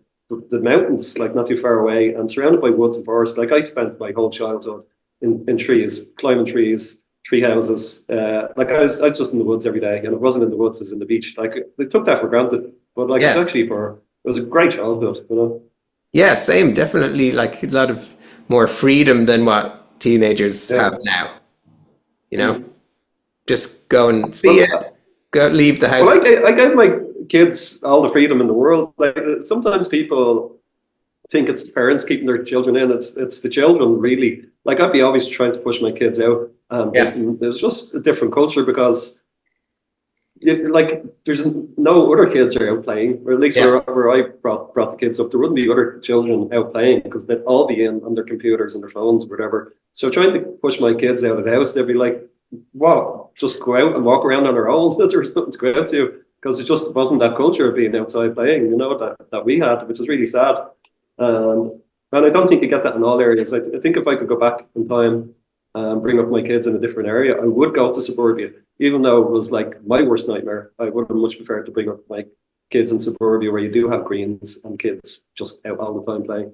mountains, like not too far away, and surrounded by woods and forests. Like I spent my whole childhood in trees, climbing trees, tree houses. Like I was just in the woods every day, and it wasn't in the woods; it was in the beach. Like they took that for granted, but like it's actually it was a great childhood,
Yeah, same. Definitely, like a lot of more freedom than what teenagers have now. Just go and see go leave the house.
Well, I gave my kids all the freedom in the world. Like sometimes people think it's the parents keeping their children in. It's the children really. Like I'd be always trying to push my kids out. It was just a different culture because like there's no other kids are out playing, or at least
Yeah.
where I brought the kids up, there wouldn't be other children out playing because they'd all be in on their computers and their phones or whatever. So trying to push my kids out of the house, they'd be like, "What? Just go out and walk around on our own? There's nothing to go out to." Because it just wasn't that culture of being outside playing, that we had, which was really sad. Um, and I don't think you get that in all areas. I think if I could go back in time and bring up my kids in a different area, I would go to suburbia, even though it was like my worst nightmare. I would have much preferred to bring up my kids in suburbia where you do have greens and kids just out all the time playing.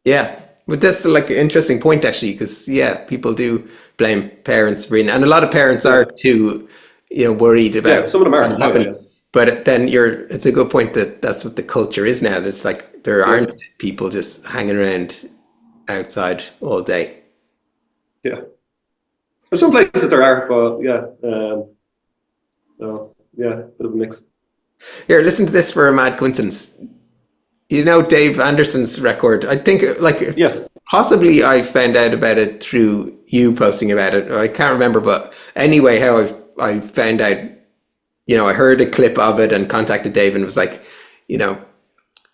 Yeah, but that's like an interesting point actually, because yeah, people do blame parents for it, and a lot of parents
Yeah,
are too, worried
yeah,
about
some of them
what
are. Oh, yeah,
happened. But then it's a good point that that's what the culture is now. There's like there
yeah,
aren't people just hanging around outside all day.
yeah. There's some places there are, but yeah. So yeah, bit of a mix.
Here, listen to this for a mad coincidence. You know Dave Anderson's record. I think like
Yes.
possibly I found out about it through you posting about it. I can't remember, but anyway, how I found out, I heard a clip of it and contacted Dave and was like, I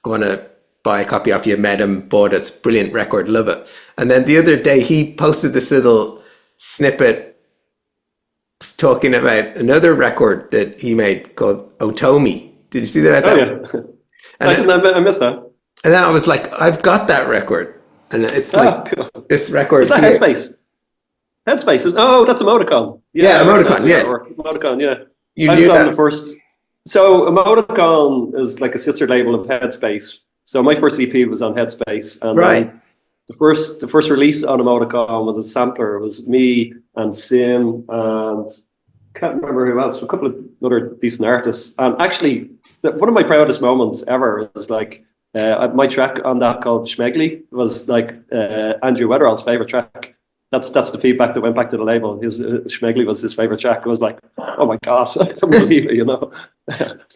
want to buy a copy off you. Met him, bought it. It's a brilliant record, love it. And then the other day he posted this little snippet talking about another record that he made called Otomi. Did you see that?
Oh yeah.
And then,
I missed that.
and then I was like, I've got that record. And it's like
Oh, cool.
this record
Is that
here.
Headspace? Headspace is that's Emoticon.
Yeah,
Yeah,
Emoticon, yeah.
or Emoticon, yeah.
You
I
knew
was on
that.
the first. So Emoticon is like a sister label of Headspace. So my first EP was on Headspace, and
Right.
then the first release on Emoticon was a sampler. It was me and Sim and can't remember who else. A couple of other decent artists. And actually, one of my proudest moments ever is like my track on that called Schmegli was like Andrew Weatherall's favorite track. That's the feedback that went back to the label. Schmegli was his favorite track. I was like, oh my gosh, I can't believe it.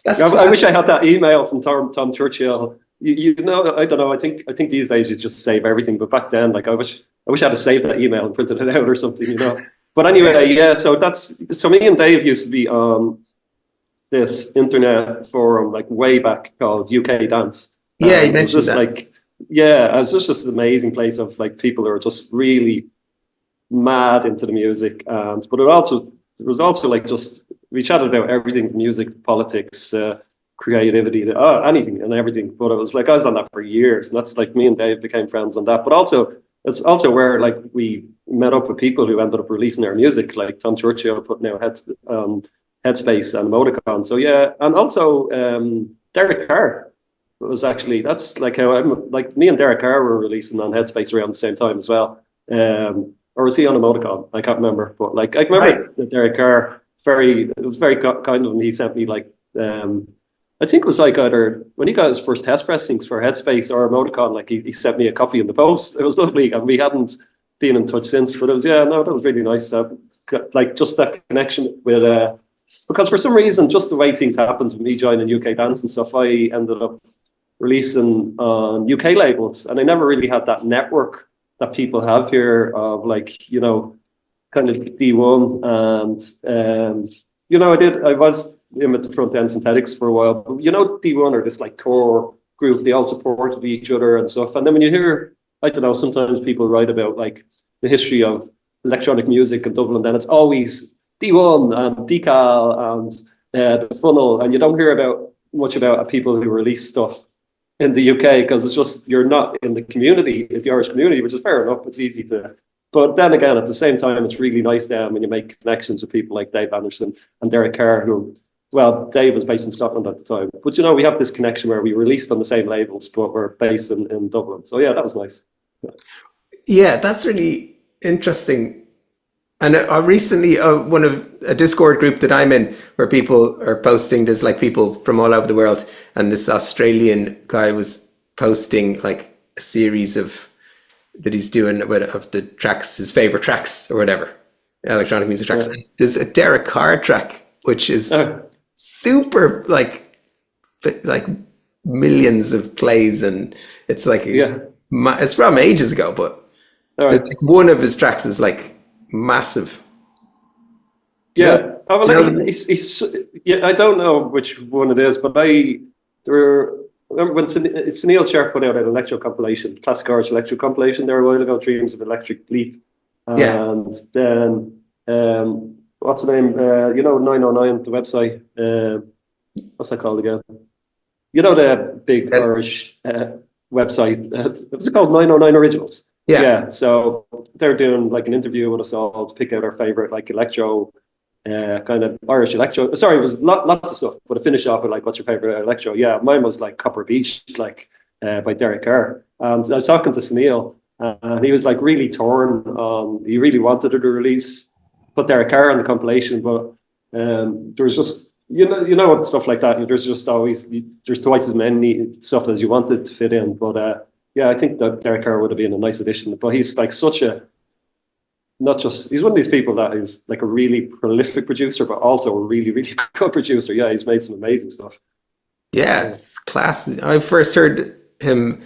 That's
I wish
class.
I had that email from Tom Churchill. I don't know. I think these days you just save everything, but back then, like I wish I had saved that email and printed it out or something. But anyway, yeah. So me and Dave used to be on this internet forum like way back called UK Dance,
Yeah, you
and it was
mentioned
just
that.
like yeah, it was just an amazing place of like people who are just really mad into the music, and but it was also like just we chatted about everything from music, politics, creativity, anything and everything. But it was like I was on that for years, and that's like me and Dave became friends on that. But also it's also where like we met up with people who ended up releasing their music, like Tom Churchill putting out Headspace and Emoticon. So yeah, and also Derek Carr was actually that's like how I'm like me and Derek Carr were releasing on Headspace around the same time as well. Or was he on Emoticon? I can't remember, but like I
Right.
remember that Derek Carr it was very kind of him. He sent me like I think it was like either when he got his first test pressings for Headspace or Emoticon, like he sent me a copy in the post. It was lovely, and we hadn't been in touch since. But it was yeah, no, that was really nice. Like just that connection with because for some reason, just the way things happened with me joining UK Dance and stuff, I ended up releasing on UK labels, and I never really had that network that people have here of like kind of D1 and I was in at the front end synthetics for a while, but D1 are this like core group, they all supported each other and stuff. And then when you hear, I don't know, sometimes people write about like the history of electronic music in Dublin, then it's always D1 and Decal and the Funnel, and you don't hear about much about people who release stuff in the UK because it's just you're not in the community, it's the Irish community, which is fair enough. It's easy to, but then again, at the same time, it's really nice when you make connections with people like Dave Anderson and Derek Carr, who, well, Dave was based in Scotland at the time, but we have this connection where we released on the same labels, but we're based in Dublin. So yeah, that was nice.
Yeah, that's really interesting. And recently, one of a Discord group that I'm in, where people are posting, there's like people from all over the world, and this Australian guy was posting like a series of that he's doing of the tracks, his favorite tracks or whatever, electronic music tracks.
Yeah.
And there's a Derek Carr track, which is
Uh,
super like millions of plays, and it's like
yeah.
it's from ages ago, but
All
there's
right.
like one of his tracks is like massive.
Yeah. Oh,
Do
well,
you know
like, yeah, I don't know which one it is, but remember when Sunil Sharp put out an electro compilation, classic Irish electro compilation there a while ago, Dreams of Electric Bleep.
yeah,
And then, what's the name? 909, the website. What's that called again? You know, the big
and,
Irish website. What's it called? 909 Originals.
yeah,
Yeah. So they're doing like an interview with us all to pick out our favorite, like electro, kind of Irish electro. Sorry, it was lots of stuff, but to finish off with like, what's your favorite electro? Yeah, mine was like Copper Beach, like by Derek Carr. And I was talking to Sunil, and he was like really torn. He really wanted to release, put Derek Carr on the compilation, but there was just stuff like that. There's just always there's twice as many stuff as you wanted to fit in. But yeah, I think that Derek Carr would have been a nice addition. But he's like such a not just he's one of these people that is like a really prolific producer, but also a really really good producer. Yeah, he's made some amazing stuff.
yeah.
Yeah.
It's class. I first heard of him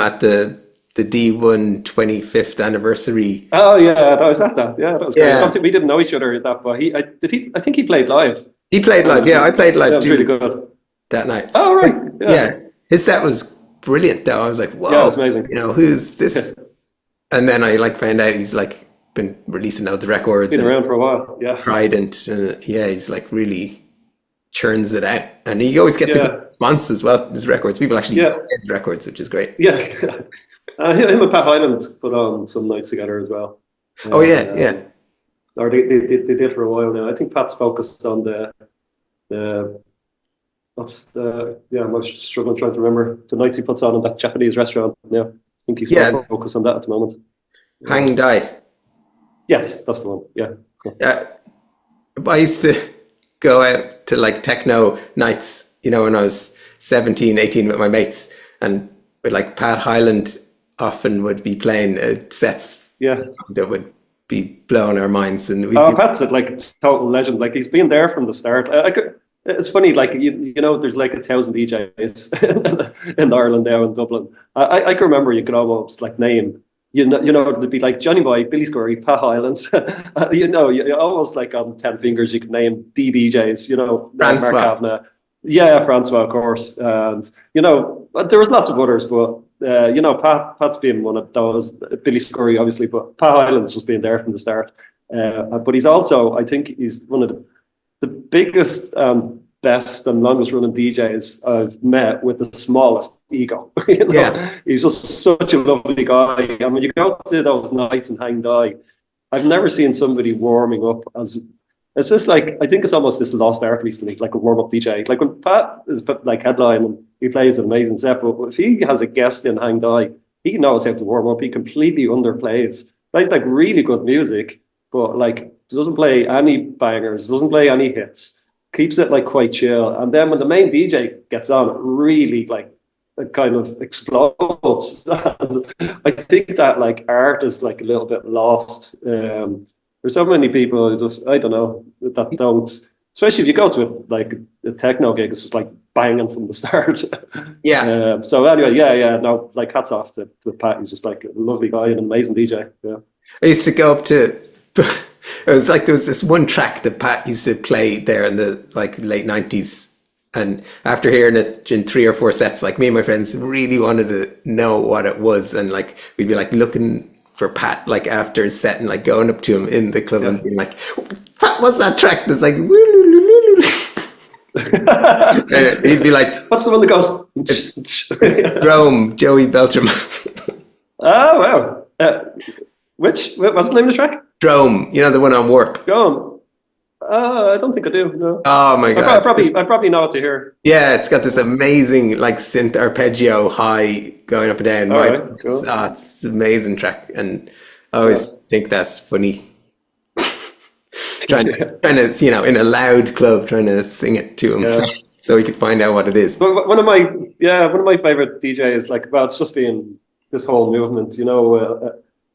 at the D1 25th anniversary.
Oh yeah, that was at that. Yeah, that was great. I don't
Yeah,
think we didn't know each other at that, but I think he played live.
he played live. Yeah, I played
That
live
was really
too
good.
that night.
Oh right, yeah,
Yeah, his set was brilliant though. I was like,
yeah, it was
whoa,
amazing.
who's this? And then I like found out he's like been releasing loads of records
Been
and
around for a while. Yeah,
Trident, and yeah, he's like really churns it out, and he always gets a good
yeah,
response as well. His records, people actually buy
yeah,
his records, which is great.
yeah. Him and Pat Hyland put on some nights together as well.
Oh yeah, yeah,
Um, or they did for a while now. I think Pat's focused on the what's the yeah. I'm struggling trying to remember the nights he puts on in that Japanese restaurant. Yeah, I think he's
yeah.
more focused on that at the moment.
Hang Die.
Yes, that's the one. Yeah, cool.
Yeah, I used to go out to like techno nights, when I was 17, 18 with my mates, and with like Pat Hyland often would be playing sets
Yeah.
that would be blowing our minds, and we'd
Oh,
be
Pat's like total legend. Like he's been there from the start. It's funny, like there's like 1,000 DJs in Ireland now in Dublin. I can remember you could almost like name, it'd be like Johnny Boy, Billy Scurry, Pat Hyland. You almost like on 10 fingers you could name the DJs. Mark
Francois.
Kavanagh. Yeah, Francois, of course, and there was lots of others, but Pat's been one of those. Billy Scurry, obviously, but Pat Hyland's was being there from the start. But he's also, I think, he's one of the biggest, best, and longest running DJs I've met with the smallest ego.
Yeah,
He's just such a lovely guy. I mean, you go to those nights in Hang Dai, I've never seen somebody warming up as. It's just like I think it's almost this lost art recently, like a warm up DJ. Like when Pat is like headline and he plays an amazing set, but if he has a guest in Hang Dai, he knows how to warm up. He completely underplays. Plays like really good music, but like doesn't play any bangers, doesn't play any hits, keeps it like quite chill. And then when the main DJ gets on, it really like it kind of explodes. And I think that like art is like a little bit lost. There's so many people who just I don't know that don't, especially if you go to like a techno gig, it's just like banging from the start.
yeah.
So anyway, yeah, no, like hats off to Pat. He's just like a lovely guy and an amazing DJ. Yeah.
I used to go up to. It was like there was this one track that Pat used to play there in the like late 90s, and after hearing it in 3 or 4 sets, like me and my friends really wanted to know what it was, and like we'd be like looking for Pat like after his set and like going up to him in the club and being like, Pat, what's that track? That's like and he'd be like,
what's the one that goes?
it's Rome, Joey Beltram.
Oh wow! What's the name of the track?
Drome, the one on Warp.
Go on. I don't think I do. No.
Oh my god!
I probably know what to hear.
Yeah, it's got this amazing like synth arpeggio high going up and down.
All right, cool.
It's an amazing track, and I always think that's funny. trying to, in a loud club, trying to sing it to him so he could find out what it is.
But one of my favorite DJs, like, well, it's just been this whole movement,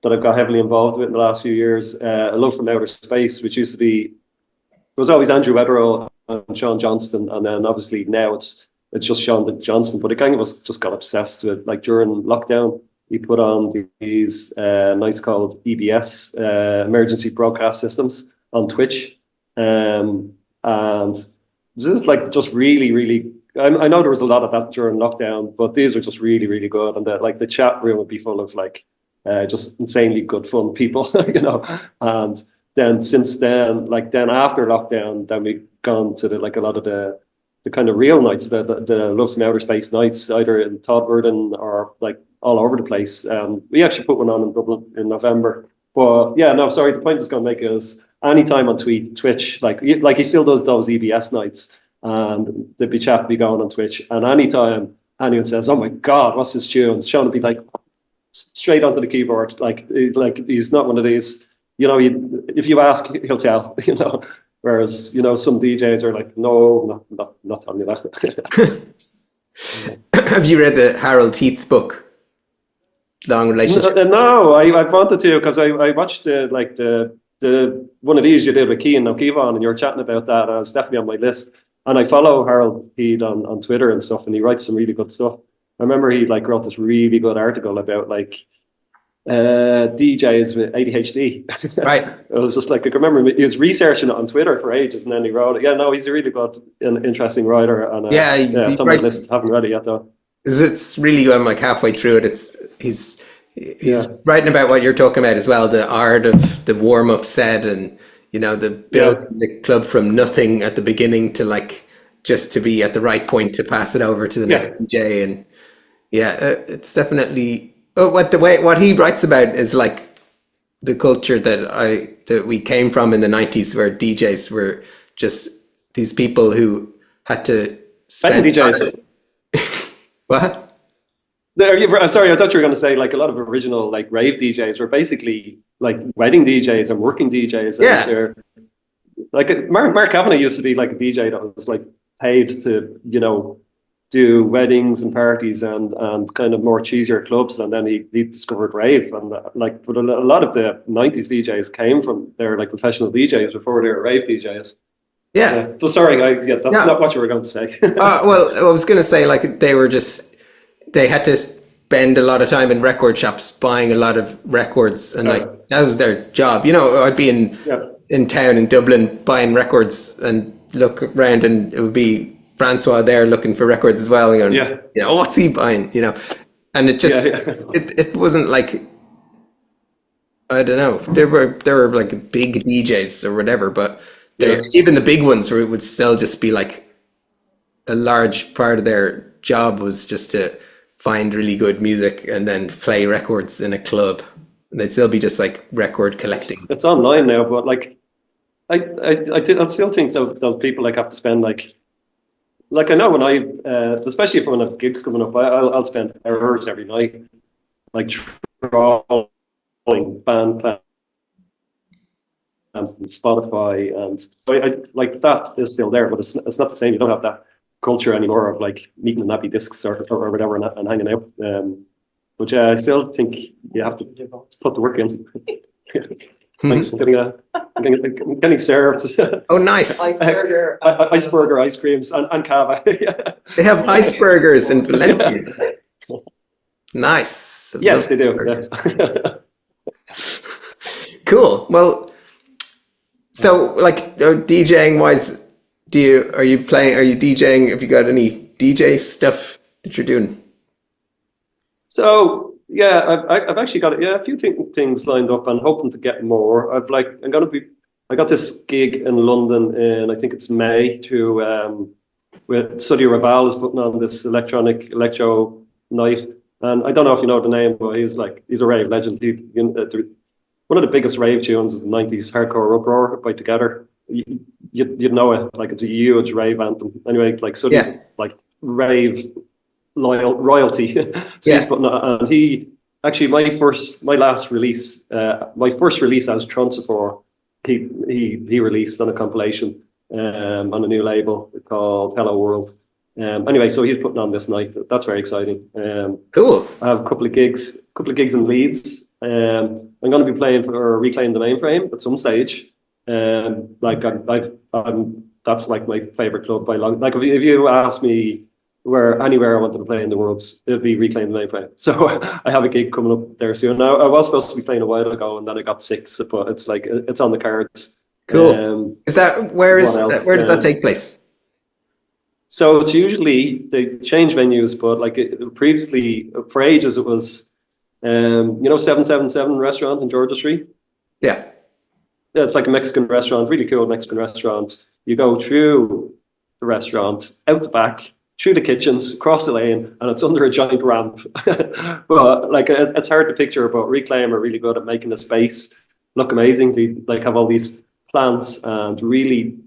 that I've got heavily involved with in the last few years. Love from Outer Space, which used to be. There was always Andrew Wetherall and Sean Johnston, and then obviously now it's just Sean Johnston. But it kind of was just got obsessed with, like, during lockdown, he put on these nights called EBS, emergency broadcast systems, on Twitch. And this is like just really, really. I know there was a lot of that during lockdown, but these are just really, really good. And the chat room would be full of like just insanely good fun people, you know. And then since then, like then after lockdown, then we've gone to a lot of the kind of real nights, the Love from Outer Space nights, either in Todmorden or like all over the place. We actually put one on in Dublin in November. But yeah, no, sorry. The point I was going to make is anytime on Twitch, like he still does those EBS nights, and there'd be chat be going on Twitch, and anytime anyone says, "Oh my God, what's this tune?" Sean would be like straight onto the keyboard, like he's not one of these, you know. If you ask, he'll tell, you know. Whereas, you know, some DJs are like, "No, not telling you that."
Have you read the Harold Heath book, Long Relationship?
No, I wanted to, because I watched the one of these you did with Cian O Ciobhain, and you were chatting about that. And it's definitely on my list. And I follow Harold Heath on Twitter and stuff, and he writes some really good stuff. I remember he like wrote this really good article about like DJs with ADHD.
Right.
It was just like, I can remember he was researching it on Twitter for ages, and then he wrote it. Yeah, no, he's a really good and interesting writer. And
yeah,
he writes. Haven't read it yet though.
It's really, I'm like halfway through it. He's writing about what you're talking about as well, the art of the warm-up set, and you know, the building the club from nothing at the beginning to like just to be at the right point to pass it over to the next DJ. And it's definitely what he writes about is like the culture that we came from in the 90s, where DJs were just these people who had to spend
DJs.
What?
Sorry, I thought you were going to say like a lot of original like rave DJs were basically like wedding DJs and working DJs. And they're like Mark Kavanagh used to be like a DJ that was like paid to, you know, do weddings and parties and kind of more cheesier clubs, and then he discovered rave, and like, but a lot of the 90s DJs came from, they're like professional DJs before they were rave DJs.
Yeah.
So sorry, that's not what you were going to say.
Well, I was going to say like they had to spend a lot of time in record shops buying a lot of records, and like that was their job. You know, I'd be in town in Dublin buying records and look around, and it would be Francois there looking for records as well. And, you know, what's he buying? You know, and it just it wasn't like, I don't know. There were like big DJs or whatever, but even the big ones would still just be like a large part of their job was just to find really good music and then play records in a club, and they'd still be just like record collecting.
It's online now, but like I still think those people like have to spend like I know when especially if when I have gigs coming up, I'll spend hours every night like trawling band plans and Spotify, and I like that is still there, but it's not the same. You don't have that culture anymore of like meeting in happy discs or whatever and hanging out. But I still think you have to put the work in. Thanks. I'm getting served.
Oh, nice.
Iceberger ice creams and cava.
They have icebergers in Valencia. Nice.
Yes, they do.
Cool. Well, so like DJing wise, are you DJing? Have you got any DJ stuff that you're doing?
So I've actually got a few things lined up. I'm hoping to get more. I got this gig in London in, I think it's May, with Sudhi Raval is putting on this electro night, and I don't know if you know the name, but he's a rave legend. One of the biggest rave tunes of the 90s, Hardcore Uproar by Together. You'd know it, like it's a huge rave anthem. Anyway, like Sudhi's like rave royalty. And he actually my first release as Trunsifor, he released on a compilation on a new label called Hello World. Anyway, so he's putting on this night. That's very exciting.
Cool. I
have a couple of gigs in Leeds. I'm going to be playing for Reclaim the Mainframe at some stage. That's like my favorite club by long. Like if you ask me anywhere I wanted to play in the world, it'd be Reclaim the Mainframe. So I have a gig coming up there soon. Now I was supposed to be playing a while ago, and then I got sick. But it's like it's on the cards.
Cool. Is that where does that take place?
So it's usually they change venues, but like previously for ages it was, 777 restaurant in Georgia Street.
Yeah.
Yeah, it's like a Mexican restaurant, really cool Mexican restaurant. You go through the restaurant, out the back, through the kitchens, across the lane, and it's under a giant ramp. But like it's hard to picture, but Reclaim are really good at making the space look amazing. They like have all these plants and really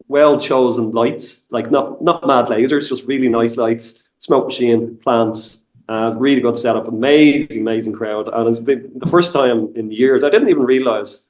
well chosen lights, like not mad lasers, just really nice lights, smoke machine, plants, really good setup, amazing crowd. And it's been the first time in years. I didn't even realize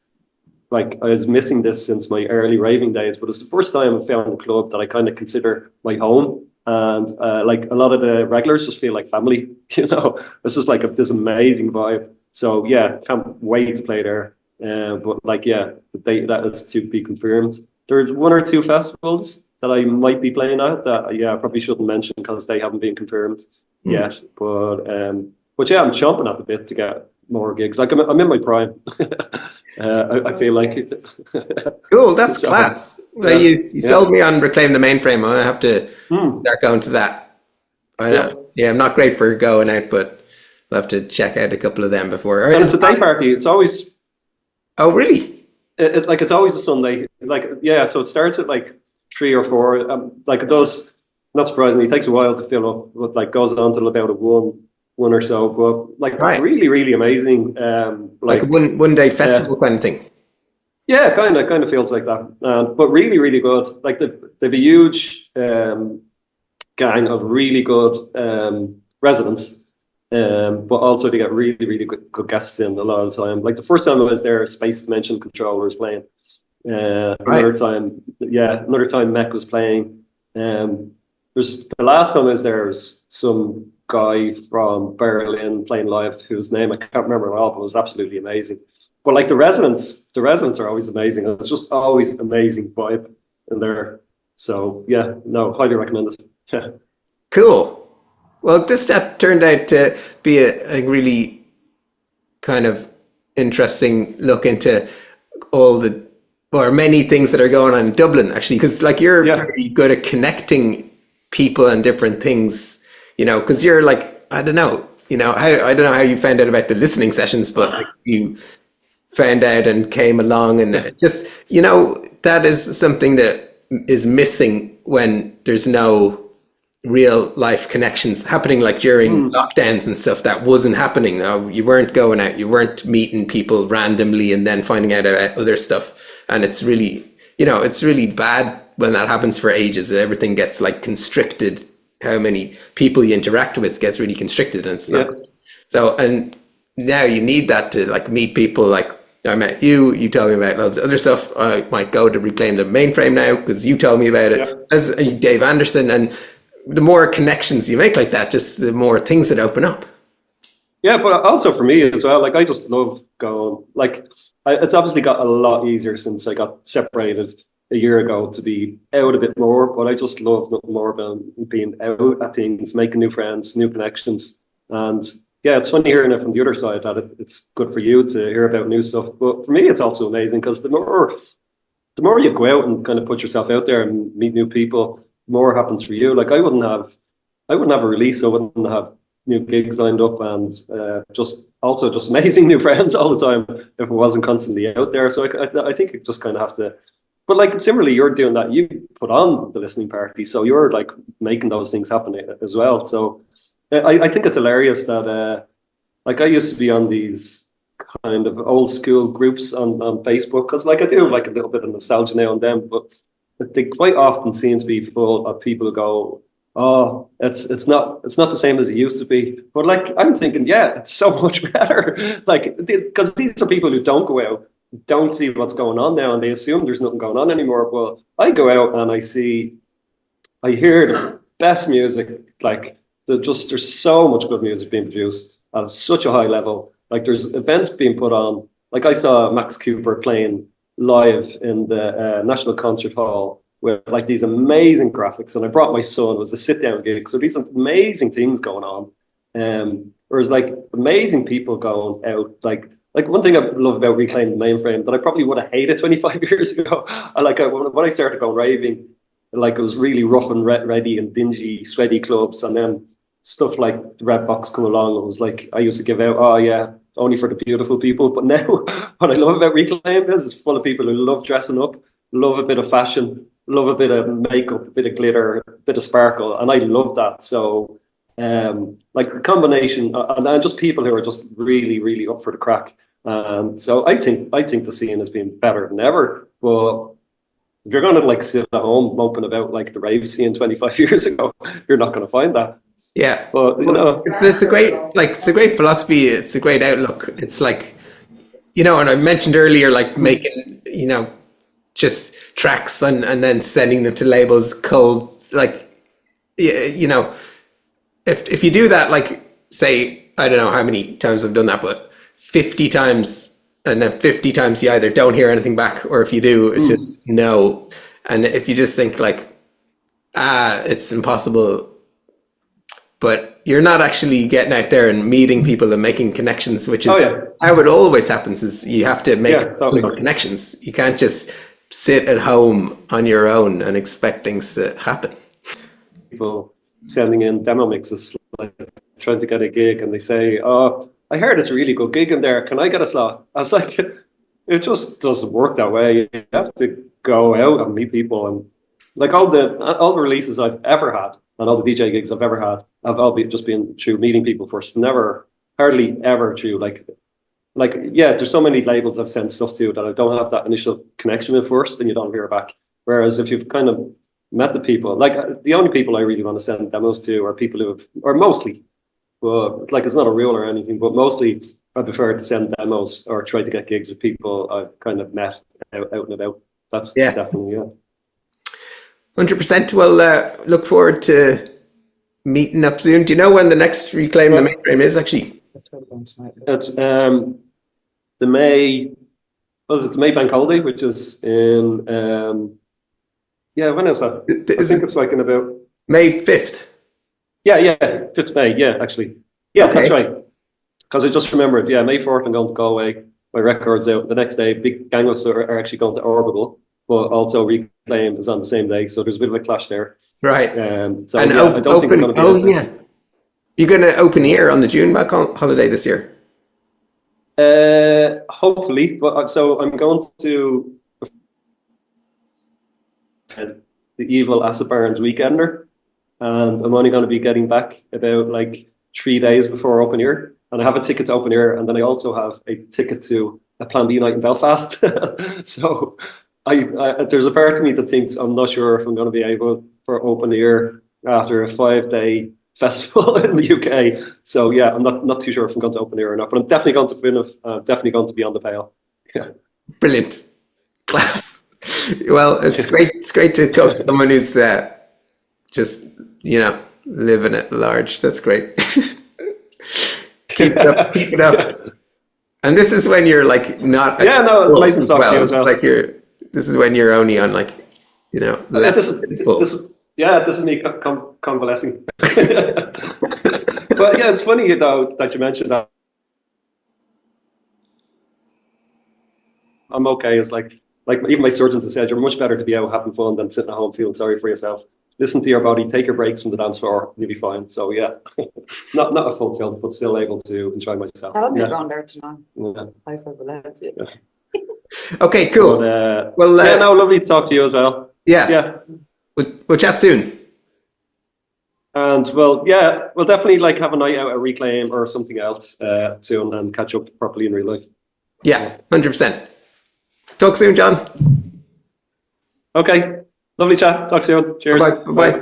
like I was missing this since my early raving days, but it's the first time I found a club that I kind of consider my home. And like a lot of the regulars just feel like family, It's just like this amazing vibe. So yeah, can't wait to play there. But like yeah, that is to be confirmed. There's one or two festivals that I might be playing at that I probably shouldn't mention because they haven't been confirmed yet. But yeah, I'm chomping at the bit to get more gigs. Like I'm in my prime. I feel like it.
Cool, that's class. Well, you sold me on Reclaim the Mainframe. I'm gonna have to start going to that. I know. Yeah, I'm not great for going out, but I'll have to check out a couple of them before.
And it's a day party. It's always.
Oh really?
It's always a Sunday. Like yeah, so it starts at like 3 or 4. Like it does. Not surprisingly, it takes a while to fill up, but like goes on till about a one or so. But like really amazing.
Like a one day festival kind of thing.
Yeah, kind of feels like that. But really good. Like they've a huge gang of really good residents. But also they get really good guests in a lot of the time. Like the first time I was there, Space Dimension Controller was playing. Another time Mech was playing. There's the last time I was there was some guy from Berlin playing live whose name I can't remember at all, but it was absolutely amazing. But like the residents are always amazing. It's just always amazing vibe in there. So yeah, no, highly recommend it.
Cool. Well, this turned out to be a really kind of interesting look into many things that are going on in Dublin, actually, because like you're pretty good at connecting people and different things, because you're like, I don't know how you found out about the listening sessions, but like you found out and came along and just, that is something that is missing when there's no real life connections happening, like during lockdowns and stuff. That wasn't happening. No, you weren't going out, you weren't meeting people randomly and then finding out about other stuff. And it's really, it's really bad when that happens for ages. Everything gets like constricted. How many people you interact with gets really constricted, and it's not good. So, and now you need that to like meet people. Like I met you told me about loads of other stuff. I might go to Reclaim the Mainframe now because you told me about it. As Dave Anderson, and the more connections you make like that, just the more things that open up.
Yeah, but also for me as well, like I just love going, like it's obviously got a lot easier since I got separated a year ago to be out a bit more, but I just love nothing more than being out at things, making new friends, new connections. And yeah, it's funny hearing it from the other side that it's good for you to hear about new stuff. But for me, it's also amazing because the more you go out and kind of put yourself out there and meet new people, more happens for you. Like I wouldn't have a release, I wouldn't have new gigs lined up, and just amazing new friends all the time if it wasn't constantly out there. So I think you just kind of have to. But like similarly, you're doing that. You put on the listening party, so you're like making those things happen as well. So I think it's hilarious that like I used to be on these kind of old school groups on Facebook, because like I do like a little bit of nostalgia now and then, but they quite often seem to be full of people who go, oh, it's not the same as it used to be. But like I'm thinking, yeah, it's so much better. Like because these are people who don't go out, don't see what's going on now, and they assume there's nothing going on anymore. Well, I go out and I hear the best music. Like there's so much good music being produced at such a high level. Like there's events being put on. Like I saw Max Cooper playing live in the National Concert Hall with like these amazing graphics, and I brought my son. It was a sit-down gig, so these amazing things going on. There's like amazing people going out. Like like one thing I love about Reclaim the Mainframe that I probably would have hated 25 years ago. When I started going raving, like it was really rough and ready and dingy, sweaty clubs, and then stuff like the Red Box come along. It was like I used to give out, oh yeah, only for the beautiful people. But now, what I love about Reclaim is it's full of people who love dressing up, love a bit of fashion, love a bit of makeup, a bit of glitter, a bit of sparkle, and I love that. So, like the combination, and just people who are just really, really up for the crack. So I think the scene has been better than ever. But if you're going to like sit at home moping about like the rave scene 25 years ago, you're not going to find that.
Yeah,
but
it's a great philosophy. It's a great outlook. It's like, and I mentioned earlier, like making just tracks and then sending them to labels cold. Like, if you do that, like say, I don't know how many times I've done that, but 50 times. And then 50 times you either don't hear anything back, or if you do, it's just no. And if you just think like, it's impossible, but you're not actually getting out there and meeting people and making connections, which is how it always happens, is you have to make personal connections. You can't just sit at home on your own and expect things to happen.
People sending in demo mixes, like trying to get a gig, and they say, oh, I heard it's a really good gig in there. Can I get a slot? I was like, it just doesn't work that way. You have to go out and meet people, and like all the releases I've ever had and all the DJ gigs I've ever had, I've all just been through meeting people first. Never, hardly ever through like there's so many labels I've sent stuff to that I don't have that initial connection with first, and you don't hear back. Whereas if you've kind of met the people, like the only people I really want to send demos to are people who have, or mostly. Well, like it's not a rule or anything, but mostly I prefer to send demos or try to get gigs with people I've kind of met out and about. That's definitely
100%. Well, look forward to meeting up soon. Do you know when the next Reclaim the Mainframe is actually?
It's the May. Was it the May Bank Holiday, which is in when is that? I think it's like in about
May 5th.
Yeah, 5th May, actually. Yeah, okay. That's right. Because I just remembered, May 4th I'm going to Galway, my record's out. The next day, big gang of us are actually going to Orbital, but also Reclaim is on the same day, so there's a bit of a clash there.
Right.
So I don't think I'm going to be
You're going to open ear on the June Bank Holiday this year?
Hopefully, but so I'm going to the evil Acid Barons Weekender. And I'm only going to be getting back about like 3 days before open ear, and I have a ticket to open ear, and then I also have a ticket to a Plan B night in Belfast. So I there's a part of me that thinks I'm not sure if I'm going to be able for open ear after a 5-day festival in the UK. So I'm not too sure if I'm going to open ear or not, but I'm definitely going to finish. Definitely going to be on the pale. Yeah.
Brilliant. Class. Well, it's great. It's great to talk to someone who's just living at large. That's great. Keep it up. And this is when you're like not
nice to talk to you as well.
It's like this is when you're only on like less
this is me convalescing. But it's funny though that you mentioned that. I'm okay. It's like even my surgeons have said you're much better to be out having fun than sitting at home feeling sorry for yourself. Listen to your body, take your breaks from the dance floor, you'll be fine. So not a full tilt, but still able to enjoy myself.
Tell me around there tonight. High five, that's it.
Okay, cool.
But, lovely to talk to you as well.
Yeah. We'll chat soon.
And we'll definitely like have a night out at Reclaim or something else soon and catch up properly in real life.
Yeah, 100%. Talk soon, John.
Okay. Lovely chat. Talk soon. Cheers.
Bye.